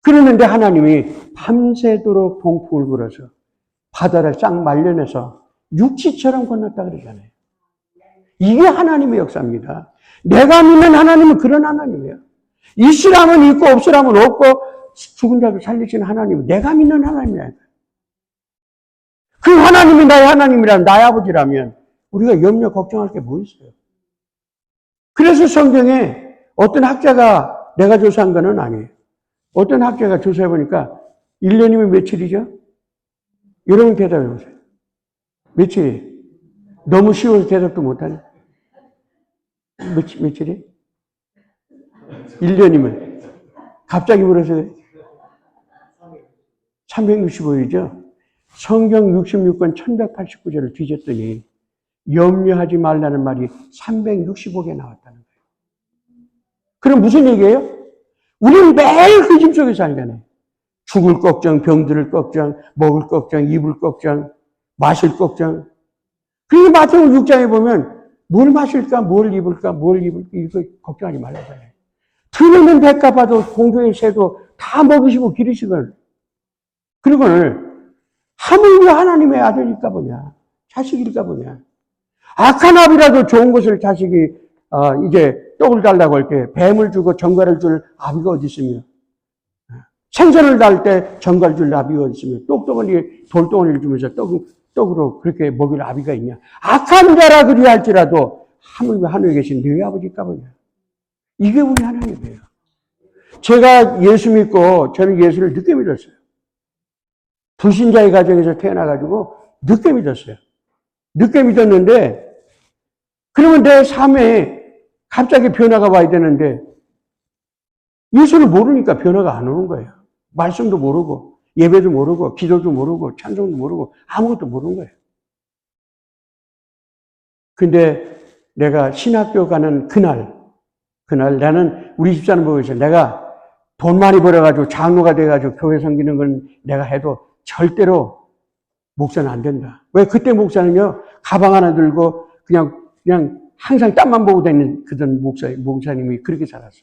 그러는데 하나님이 밤새도록 동풍을 불어서 바다를 싹 말려내서 육지처럼 건넜다 그러잖아요. 이게 하나님의 역사입니다. 내가 믿는 하나님은 그런 하나님이에요. 있으라면 있고 없으라면 없고 죽은 자를 살리시는 하나님은 내가 믿는 하나님이에요. 그 하나님이 나의 하나님이라면 나의 아버지라면 우리가 염려 걱정할 게 뭐 있어요? 그래서 성경에 어떤 학자가 내가 조사한 건 아니에요. 어떤 학자가 조사해 보니까 1년이면 며칠이죠? 여러분 대답해 보세요. 며칠이에요? 너무 쉬워서 대답도 못하네. 며칠이에요? 1년이면. 갑자기 물어서 그래. 365일이죠? 성경 66권 1189절을 뒤졌더니 염려하지 말라는 말이 365개 나왔다는 거예요. 그럼 무슨 얘기예요? 우리는 매일 그 짐 속에 살잖아요. 죽을 걱정, 병들을 걱정, 먹을 걱정, 입을 걱정, 마실 걱정. 그리고 마태복음 6장에 보면 뭘 마실까, 뭘 입을까, 이거 걱정하지 말라잖아요. 들으면 백가 봐도 공중의 새도 다 먹으시고 기르시걸. 그리고는 하물며 하나님의 아들일까 보냐, 자식일까 보냐. 악한 아비라도 좋은 것을 자식이 이제 떡을 달라고 할 때 뱀을 주고 전갈을 줄 아비가 어디 있으며, 생선을 달 때 전갈 줄 아비가 어디 있으며, 똑똑한 돌덩어리를 주면서 떡으로 그렇게 먹일 아비가 있냐. 악한 자라 그리할지라도 하물며 하늘에 계신 너희 아버지일까 보냐. 이게 우리 하나님이에요. 제가 예수 믿고 저는 예수를 늦게 믿었어요. 불신자의 가정에서 태어나가지고 늦게 믿었어요. 늦게 믿었는데 그러면 내 삶에 갑자기 변화가 와야 되는데 예수를 모르니까 변화가 안 오는 거예요. 말씀도 모르고 예배도 모르고 기도도 모르고 찬송도 모르고 아무것도 모르는 거예요. 근데 내가 신학교 가는 그날 나는 우리 집사람 보고 있어요. 내가 돈 많이 벌어가지고 장로가 돼가지고 교회 섬기는 건 내가 해도 절대로 목사는 안 된다. 왜? 그때 목사는요, 가방 하나 들고 그냥 항상 땀만 보고 다니는 그런 목사님이 그렇게 살았어요.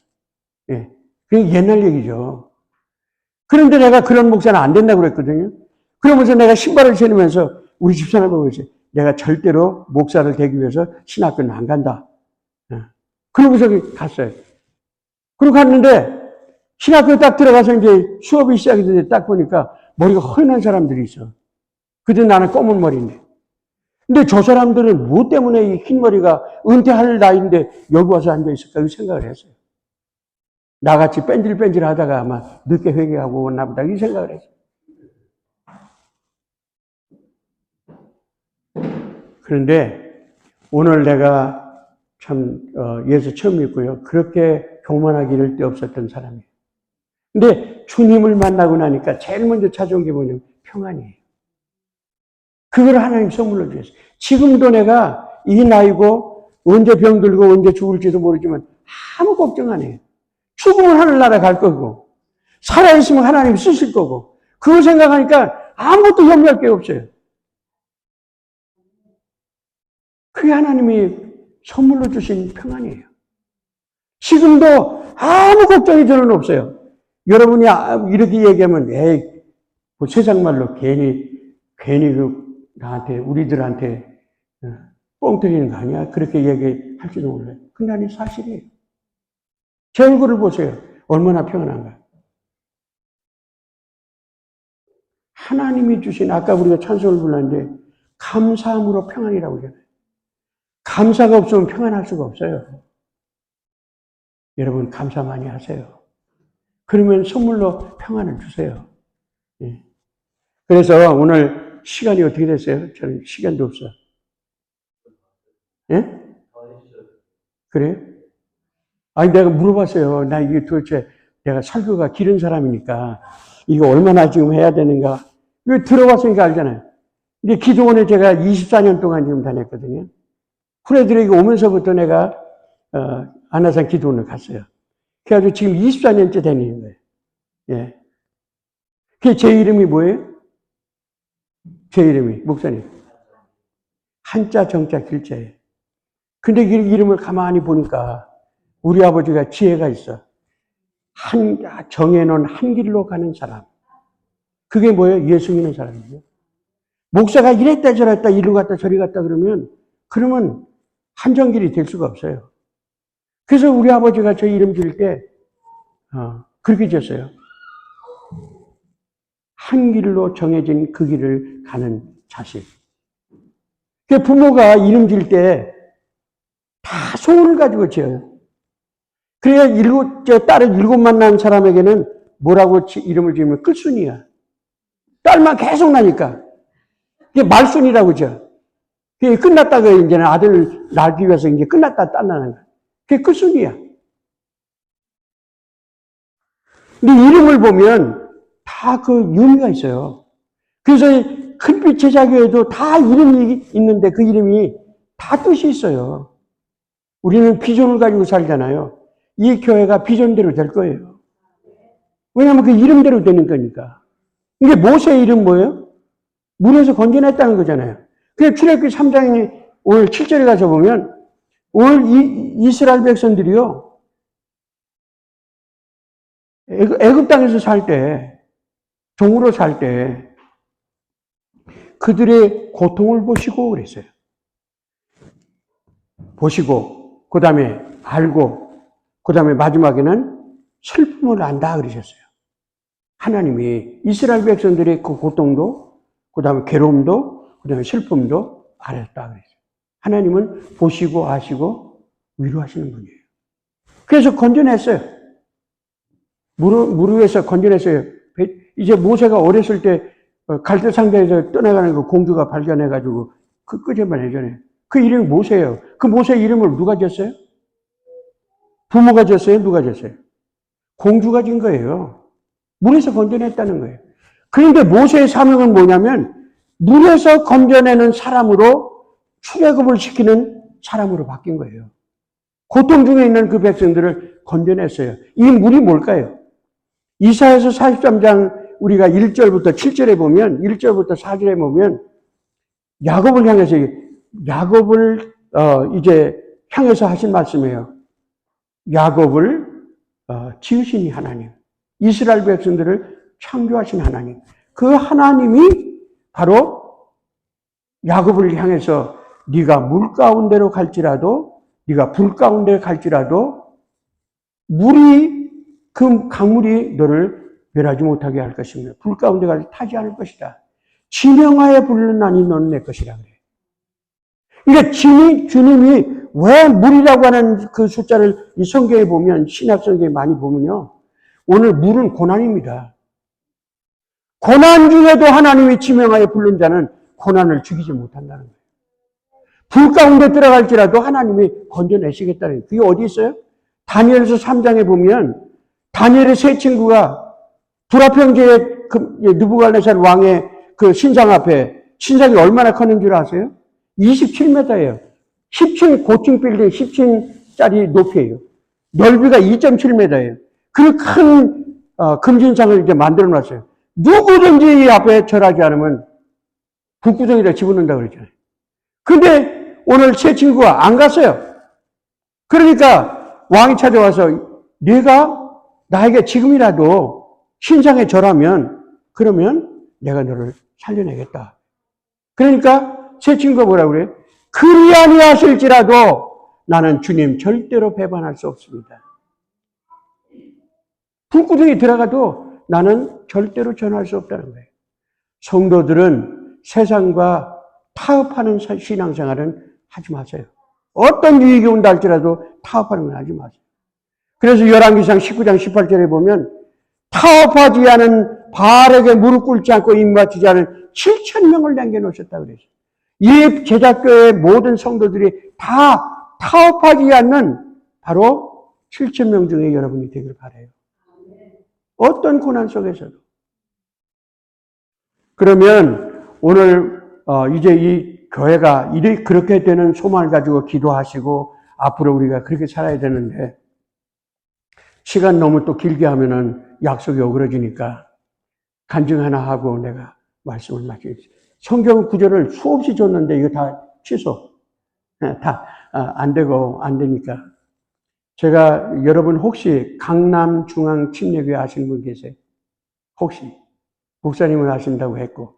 예. 그게 옛날 얘기죠. 그런데 내가 그런 목사는 안 된다고 그랬거든요. 그러면서 내가 신발을 신으면서 우리 집사람 보고 있어요. 내가 절대로 목사를 되기 위해서 신학교는 안 간다. 예. 그러고서 갔어요. 그리고 갔는데 신학교 딱 들어가서 이제 수업이 시작이 되는데 딱 보니까 머리가 허연한 사람들이 있어. 그때 나는 검은 머리인데. 근데 저 사람들은 뭐 때문에 이 흰 머리가 은퇴할 나이인데 여기 와서 앉아있을까 이 생각을 했어요. 나같이 뺀질뺀질 하다가 아마 늦게 회개하고 왔나 보다 이 생각을 했어요. 그런데 오늘 내가 참 예수 처음 믿고요. 그렇게 교만하기 데 없었던 사람이에요. 근데 주님을 만나고 나니까 제일 먼저 찾아온 게 뭐냐면 평안이에요. 그걸 하나님 선물로 주셨어요. 지금도 내가 이 나이고 언제 병들고 언제 죽을지도 모르지만 아무 걱정 안 해요. 죽으면 하늘나라 갈 거고, 살아있으면 하나님 쓰실 거고, 그걸 생각하니까 아무것도 염려할 게 없어요. 그게 하나님이 선물로 주신 평안이에요. 지금도 아무 걱정이 저는 없어요. 여러분이 이렇게 얘기하면, 에이, 뭐 세상 말로 괜히 나한테, 우리들한테 뻥 뚫리는 거 아니야? 그렇게 얘기할지도 몰라요. 근데 아니, 사실이에요. 제 얼굴을 보세요. 얼마나 평안한가. 하나님이 주신, 아까 우리가 찬송을 불렀는데, 감사함으로 평안이라고 하잖아요. 감사가 없으면 평안할 수가 없어요. 여러분, 감사 많이 하세요. 그러면 선물로 평안을 주세요. 예. 그래서 오늘 시간이 어떻게 됐어요? 저는 시간도 없어. 예? 그래요? 아니, 내가 물어봤어요. 나 이게 도대체 내가 설교가 길은 사람이니까 이거 얼마나 지금 해야 되는가. 이거 들어봤으니까 알잖아요. 근데 기도원에 제가 24년 동안 지금 다녔거든요. 후레들에게 오면서부터 내가, 안나산 기도원을 갔어요. 그래가지고 지금 24년째 다니는 거예요. 예. 그게 제 이름이 뭐예요? 제 이름이, 목사님. 한자, 정자, 길자예요. 근데 그 이름을 가만히 보니까 우리 아버지가 지혜가 있어. 정해놓은 한 길로 가는 사람. 그게 뭐예요? 예수 믿는 사람이에요. 목사가 이랬다 저랬다 이리 갔다 저리 갔다 그러면 한정길이 될 수가 없어요. 그래서 우리 아버지가 저 이름 지을 때 그렇게 지었어요. 한 길로 정해진 그 길을 가는 자식. 부모가 이름 지을 때 다 소원을 가지고 지어요. 그래야 딸을 7만 낳은 사람에게는 뭐라고 이름을 지으면 끝순이야. 딸만 계속 나니까. 그게 말순이라고 지어. 그게 끝났다가 이제는 아들 낳기 위해서 이제 끝났다 딸 낳는 거야. 그게 끝순이야. 근데 이름을 보면 다 그 의미가 있어요. 그래서 큰빛 제자교회도 다 이름이 있는데 그 이름이 다 뜻이 있어요. 우리는 비전을 가지고 살잖아요. 이 교회가 비전대로 될 거예요. 왜냐하면 그 이름대로 되는 거니까. 이게 모세의 이름 뭐예요? 물에서 건져냈다는 거잖아요. 그래서 출애굽기 3장에 오늘 7절에 가서 보면 오늘 이스라엘 백성들이요. 애굽 땅에서 살 때, 종으로 살 때 그들의 고통을 보시고 그랬어요. 보시고 그 다음에 알고 그 다음에 마지막에는 슬픔을 안다 그러셨어요. 하나님이 이스라엘 백성들의 그 고통도 그 다음에 괴로움도 그 다음에 슬픔도 알았다 그랬어요. 하나님은 보시고 아시고 위로하시는 분이에요. 그래서 건져냈어요. 물 위에서 건져냈어요. 이제 모세가 어렸을 때 갈대 상자에서 떠나가는 그 공주가 발견해가지고 그 끄집어내잖아요. 그 이름이 모세예요. 그 모세 이름을 누가 졌어요? 부모가 졌어요? 누가 졌어요? 공주가 진 거예요. 물에서 건져냈다는 거예요. 그런데 모세의 사명은 뭐냐면 물에서 건져내는 사람으로 출애굽을 시키는 사람으로 바뀐 거예요. 고통 중에 있는 그 백성들을 건져냈어요. 이 물이 뭘까요? 이사야서 43장 우리가 1절부터 7절에 보면 1절부터 4절에 보면 야곱을 향해서 이제 향해서 하신 말씀이에요. 야곱을 지으신 이 하나님, 이스라엘 백성들을 창조하신 하나님, 그 하나님이 바로 야곱을 향해서 네가 물 가운데로 갈지라도, 네가 불 가운데 갈지라도 그 강물이 너를 멸하지 못하게 할 것이며 불 가운데 가서 타지 않을 것이다. 지명하여 부르나니 너는 내 것이라 그래. 그러니까 주님이 왜 물이라고 하는 그 숫자를 이 성경에 보면, 신약 성경에 많이 보면요. 오늘 물은 고난입니다. 고난 중에도 하나님이 지명하여 부른 자는 고난을 죽이지 못한다는 거예요. 불 가운데 들어갈지라도 하나님이 건져내시겠다는 거예요. 그게 어디 있어요? 다니엘서 3장에 보면 다니엘의 세 친구가 불화평지의 느부갓네살 왕의 그 신상 앞에, 신상이 얼마나 컸는 줄 아세요? 27m예요. 10층 고층 빌딩 10층짜리 높이에요. 넓이가 2.7m예요. 그 큰 금진상을 이제 만들어 놨어요. 누구든지 이 앞에 절하지 않으면 북구덩이에다 집어넣는다고 그러잖아요. 근데 오늘 제 친구가 안 갔어요. 그러니까 왕이 찾아와서 네가 나에게 지금이라도 신상에 절하면 그러면 내가 너를 살려내겠다. 그러니까 제 친구가 뭐라고 그래요? 그리 아니하실지라도 나는 주님 절대로 배반할 수 없습니다. 불구덩이 들어가도 나는 절대로 전할 수 없다는 거예요. 성도들은 세상과 타협하는 신앙생활은 하지 마세요. 어떤 유익이 온다 할지라도 타협하는 건 하지 마세요. 그래서 열왕기상 19장 18절에 보면 타협하지 않은 바알에게 무릎 꿇지 않고 입맞추지 않은 7,000명을 남겨놓으셨다 그랬어요. 이 제자교회의 모든 성도들이 다 타협하지 않는 바로 7,000명 중에 여러분이 되길 바라요. 어떤 고난 속에서도. 그러면 오늘 이제 이 교회가 그렇게 되는 소망을 가지고 기도하시고 앞으로 우리가 그렇게 살아야 되는데 시간 너무 또 길게 하면은 약속이 오그러지니까 간증 하나 하고 내가 말씀을 마치겠습니다. 성경 구절을 수없이 줬는데 이거 다 취소. 다 안 되고 안 되니까. 제가 여러분 혹시 강남중앙침례교회 아시는 분 계세요? 혹시 목사님을 아신다고 했고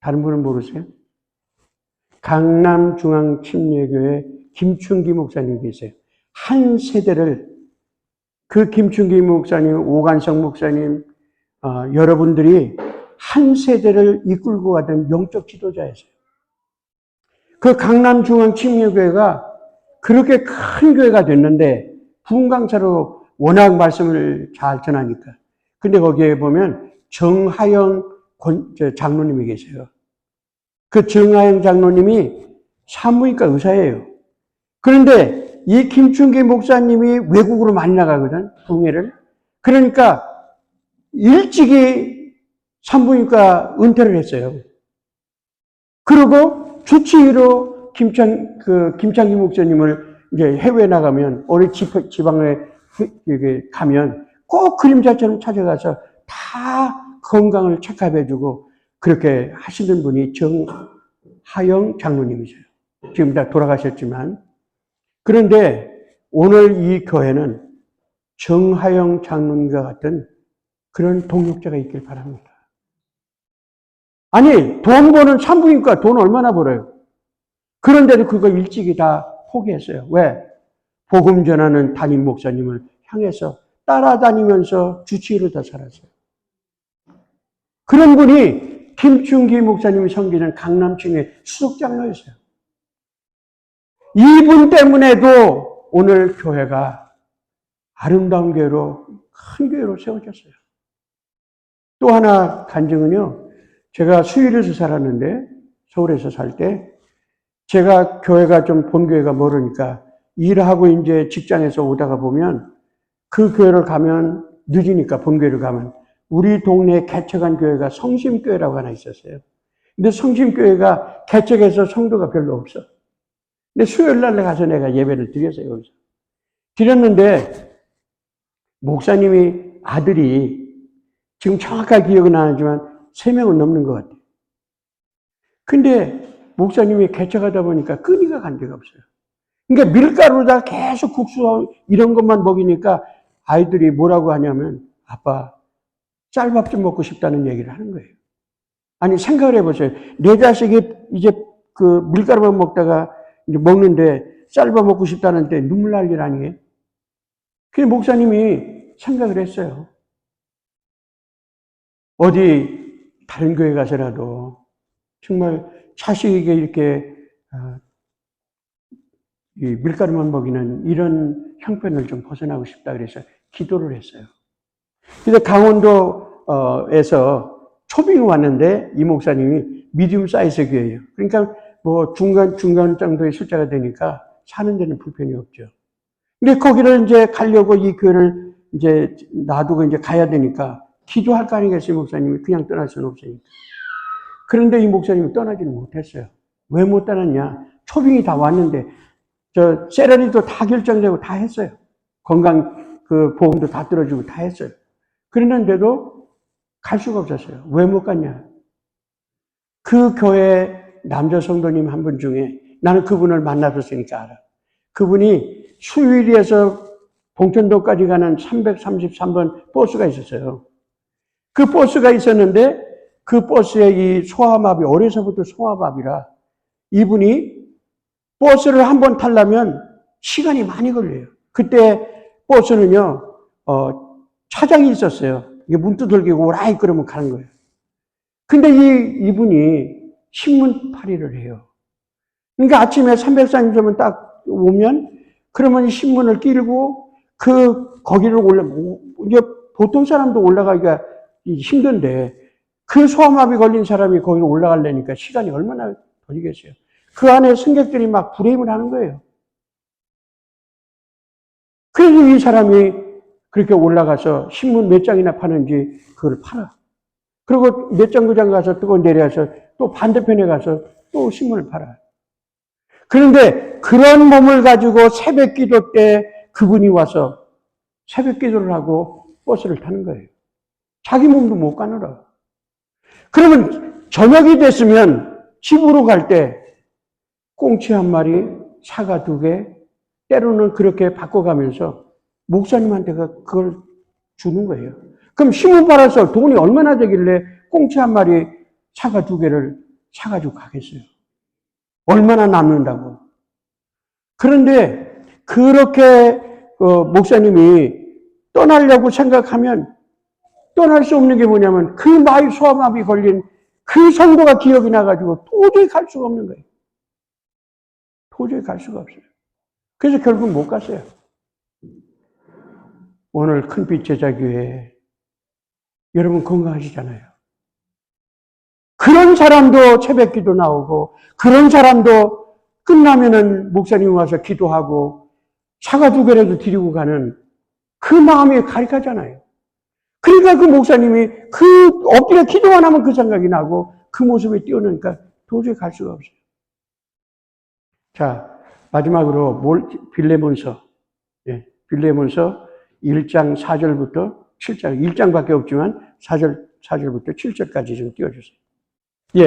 다른 분은 모르세요? 강남중앙침례교회 김춘기 목사님 계세요. 한 세대를 그 김춘기 목사님, 오관성 목사님 여러분들이 한 세대를 이끌고 가던 영적 지도자였어요. 그 강남중앙침례교회가 그렇게 큰 교회가 됐는데 부흥강사로 워낙 말씀을 잘 전하니까. 근데 거기에 보면 정하영 장로님이 계세요. 그 정하영 장로님이 산부인과 의사예요. 그런데 이 김춘기 목사님이 외국으로 많이 나가거든, 부흥회를. 그러니까 일찍이 산부인과 은퇴를 했어요. 그리고 주치의로 김창기 목사님을 이제 해외에 나가면, 어느 지방에 가면 꼭 그림자처럼 찾아가서 다 건강을 체크해주고 그렇게 하시는 분이 정하영 장로님이세요. 지금 다 돌아가셨지만. 그런데 오늘 이 교회는 정하영 장로님과 같은 그런 동역자가 있길 바랍니다. 아니, 돈 버는 산부인과 돈 얼마나 벌어요? 그런데도 그거 일찍이 다 포기했어요. 왜? 복음 전하는 담임 목사님을 향해서 따라다니면서 주치의로 다 살았어요. 그런 분이 김춘기 목사님이 섬기는 강남층의 수석장로였어요. 이분 때문에도 오늘 교회가 아름다운 교회로, 큰 교회로 세워졌어요. 또 하나 간증은요, 제가 수일에서 살았는데, 서울에서 살 때, 제가 교회가 좀 본교회가 멀으니까 일하고 이제 직장에서 오다가 보면 그 교회를 가면 늦으니까 본교회를 가면 우리 동네에 개척한 교회가 성심교회라고 하나 있었어요. 근데 성심교회가 개척해서 성도가 별로 없어. 근데 수요일 날 가서 내가 예배를 드렸어요. 여기서. 드렸는데 목사님이 아들이 지금 정확하게 기억은 안 나지만 3명은 넘는 것 같아요. 근데 목사님이 개척하다 보니까 끈이가 간 데가 없어요. 그러니까 밀가루다 계속 국수 이런 것만 먹이니까 아이들이 뭐라고 하냐면 아빠 쌀밥 좀 먹고 싶다는 얘기를 하는 거예요. 아니 생각을 해보세요. 내 자식이 이제 그 밀가루만 먹다가 이제 먹는데 쌀밥 먹고 싶다는데 눈물 날 일 아니에요? 그래서 목사님이 생각을 했어요. 어디 다른 교회 가서라도 정말 자식에게 이렇게 이 밀가루만 먹이는 이런 형편을 좀 벗어나고 싶다 그래서 기도를 했어요. 근데 강원도에서 초빙이 왔는데 이 목사님이 미디움 사이즈 교회예요. 그러니까 뭐 중간 정도의 숫자가 되니까 사는 데는 불편이 없죠. 근데 거기를 이제 가려고 이 교회를 이제 놔두고 이제 가야 되니까 기도할 거 아니겠어요, 목사님이. 그냥 떠날 수는 없으니까. 그런데 이 목사님이 떠나지는 못했어요. 왜 못 떠났냐? 초빙이 다 왔는데, 세라리도 다 결정되고 다 했어요. 건강 그 보험도 다 들어주고 다 했어요. 그랬는데도 갈 수가 없었어요. 왜 못 갔냐? 그 교회 남자 성도님 한 분 중에 나는 그분을 만나봤으니까 알아. 그분이 수유리에서 봉천도까지 가는 333번 버스가 있었어요. 그 버스가 있었는데 그 버스에 이 소아마비, 어려서부터 소아마비라 이분이 버스를 한 번 타려면 시간이 많이 걸려요. 그때 버스는요, 차장이 있었어요. 이게 문 두들기고 오라이 그러면 가는 거예요. 근데 이분이 신문 팔이를 해요. 그러니까 아침에 330점 딱 오면 그러면 신문을 끼고 거기를 이제 보통 사람도 올라가기가 힘든데 그 소아마비 걸린 사람이 거기로 올라가려니까 시간이 얼마나 걸리겠어요. 그 안에 승객들이 막 불임을 하는 거예요. 그래서 이 사람이 그렇게 올라가서 신문 몇 장이나 파는지 그걸 팔아. 그리고 몇 장구장 가서 또 내려서 또 반대편에 가서 또 신문을 팔아. 그런데 그런 몸을 가지고 새벽 기도 때 그분이 와서 새벽 기도를 하고 버스를 타는 거예요. 자기 몸도 못 가느라. 그러면 저녁이 됐으면 집으로 갈 때 꽁치 한 마리, 사과 2개, 때로는 그렇게 바꿔가면서 목사님한테 그걸 주는 거예요. 그럼 신문 팔아서 돈이 얼마나 되길래 꽁치 한 마리, 사과 2개를 사가지고 가겠어요? 얼마나 남는다고. 그런데 그렇게 목사님이 떠나려고 생각하면 떠날 수 없는 게 뭐냐면 그 마이 소아마비 걸린 그 성도가 기억이 나가지고 도저히 갈 수가 없는 거예요. 도저히 갈 수가 없어요. 그래서 결국 못 갔어요. 오늘 큰빛 제자교회 여러분 건강하시잖아요. 그런 사람도 새벽기도 나오고 그런 사람도 끝나면은 목사님 와서 기도하고 사과 2개라도 드리고 가는 그 마음이 가득하잖아요. 그러니까 그 목사님이 엎드려 기도만 하면 그 생각이 나고 그 모습에 뛰어노니까 도저히 갈 수가 없어요. 자, 마지막으로 빌레몬서. 빌레몬서 1장 4절부터 7장, 1장밖에 없지만 4절부터 7절까지 좀 띄워주세요.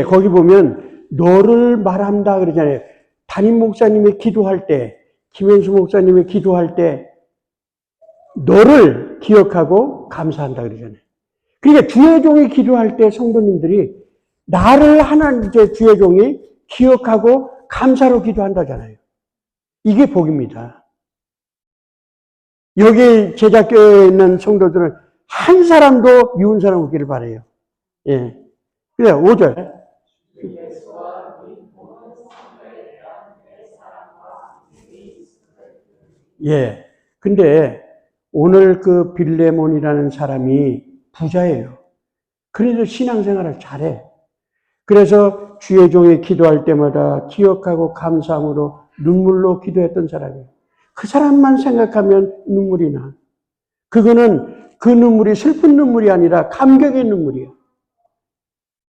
거기 보면 너를 말한다 그러잖아요. 담임 목사님이 기도할 때, 김현수 목사님이 기도할 때 너를 기억하고 감사한다 그러잖아요. 그러니까 주의 종이 기도할 때 성도님들이 나를 이제 주의 종이 기억하고 감사로 기도한다잖아요. 이게 복입니다. 여기 제자교회에 있는 성도들은 한 사람도 미운 사람 없기를 바라요. 그래, 5절. 근데 오늘 그 빌레몬이라는 사람이 부자예요. 그래서 신앙생활을 잘해. 그래서 주의 종이 기도할 때마다 기억하고 감사함으로 눈물로 기도했던 사람이에요. 그 사람만 생각하면 눈물이 나. 그거는 그 눈물이 슬픈 눈물이 아니라 감격의 눈물이에요.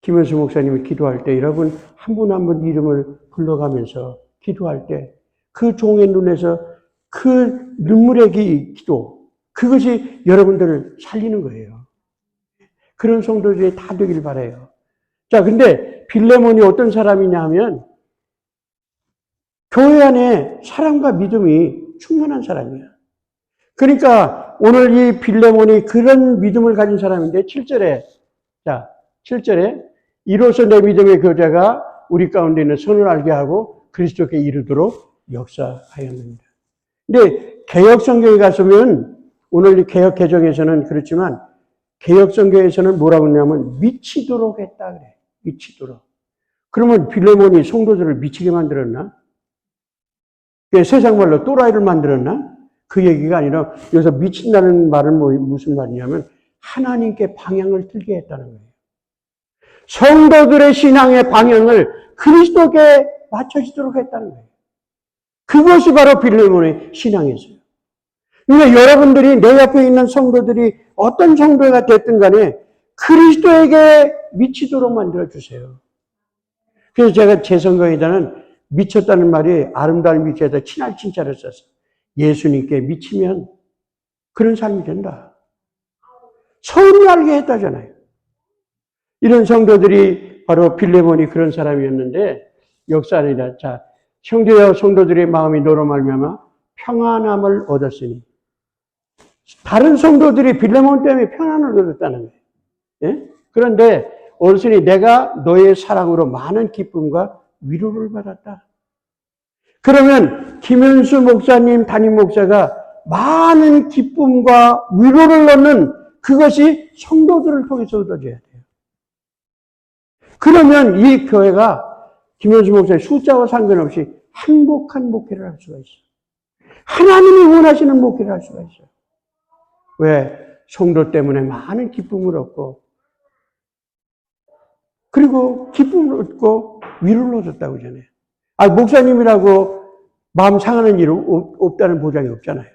김현수 목사님이 기도할 때 여러분 한 분 한 분 이름을 불러가면서 기도할 때 그 종의 눈에서 그 눈물의 기도, 그것이 여러분들을 살리는 거예요. 그런 성도들이 다 되길 바라요. 자, 근데 빌레몬이 어떤 사람이냐 하면 교회 안에 사랑과 믿음이 충만한 사람이야. 그러니까 오늘 이 빌레몬이 그런 믿음을 가진 사람인데 7절에 이로써 내 믿음의 교제가 우리 가운데 있는 선을 알게 하고 그리스도께 이르도록 역사하였습니다. 근데 개혁 성경에 가서면 오늘 이 개혁 개정에서는 그렇지만 개혁 성경에서는 뭐라고 했냐면 미치도록 했다 그래. 미치도록. 그러면 빌레몬이 성도들을 미치게 만들었나? 세상 말로 또라이를 만들었나? 그 얘기가 아니라 여기서 미친다는 말은 무슨 말이냐면 하나님께 방향을 틀게 했다는 거예요. 성도들의 신앙의 방향을 그리스도께 맞춰지도록 했다는 거예요. 그것이 바로 빌레몬의 신앙이었어요. 그러니까 여러분들이 내 옆에 있는 성도들이 어떤 성도가 됐든 간에 그리스도에게 미치도록 만들어주세요. 그래서 제가 제 성경에다는 미쳤다는 말이 아름다운 미치에다 친할 친자를 썼어요. 예수님께 미치면 그런 삶이 된다. 선을 알게 했다잖아요. 이런 성도들이 바로 빌레몬이 그런 사람이었는데 역사입니다. 자, 형제와 성도들의 마음이 너로 말미암아 평안함을 얻었으니 다른 성도들이 빌레몬 때문에 평안을 얻었다는 거예요. 예? 그런데 어르신이 내가 너의 사랑으로 많은 기쁨과 위로를 받았다. 그러면 김현수 목사님, 담임 목사가 많은 기쁨과 위로를 얻는 그것이 성도들을 통해서 얻어져야 돼요. 그러면 이 교회가 김현수 목사의 숫자와 상관없이 행복한 목회를 할 수가 있어요. 하나님이 원하시는 목회를 할 수가 있어요. 왜? 성도 때문에 많은 기쁨을 얻고 그리고 기쁨을 얻고 위로를 얻었다고 하잖아요. 목사님이라고 마음 상하는 일 없다는 보장이 없잖아요.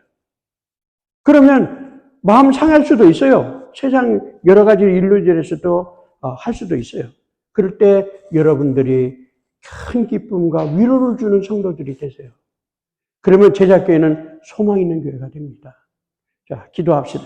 그러면 마음 상할 수도 있어요. 세상 여러 가지 일로들에서도 할 수도 있어요. 그럴 때 여러분들이 큰 기쁨과 위로를 주는 성도들이 되세요. 그러면 제자교회는 소망 있는 교회가 됩니다. 자, 기도합시다.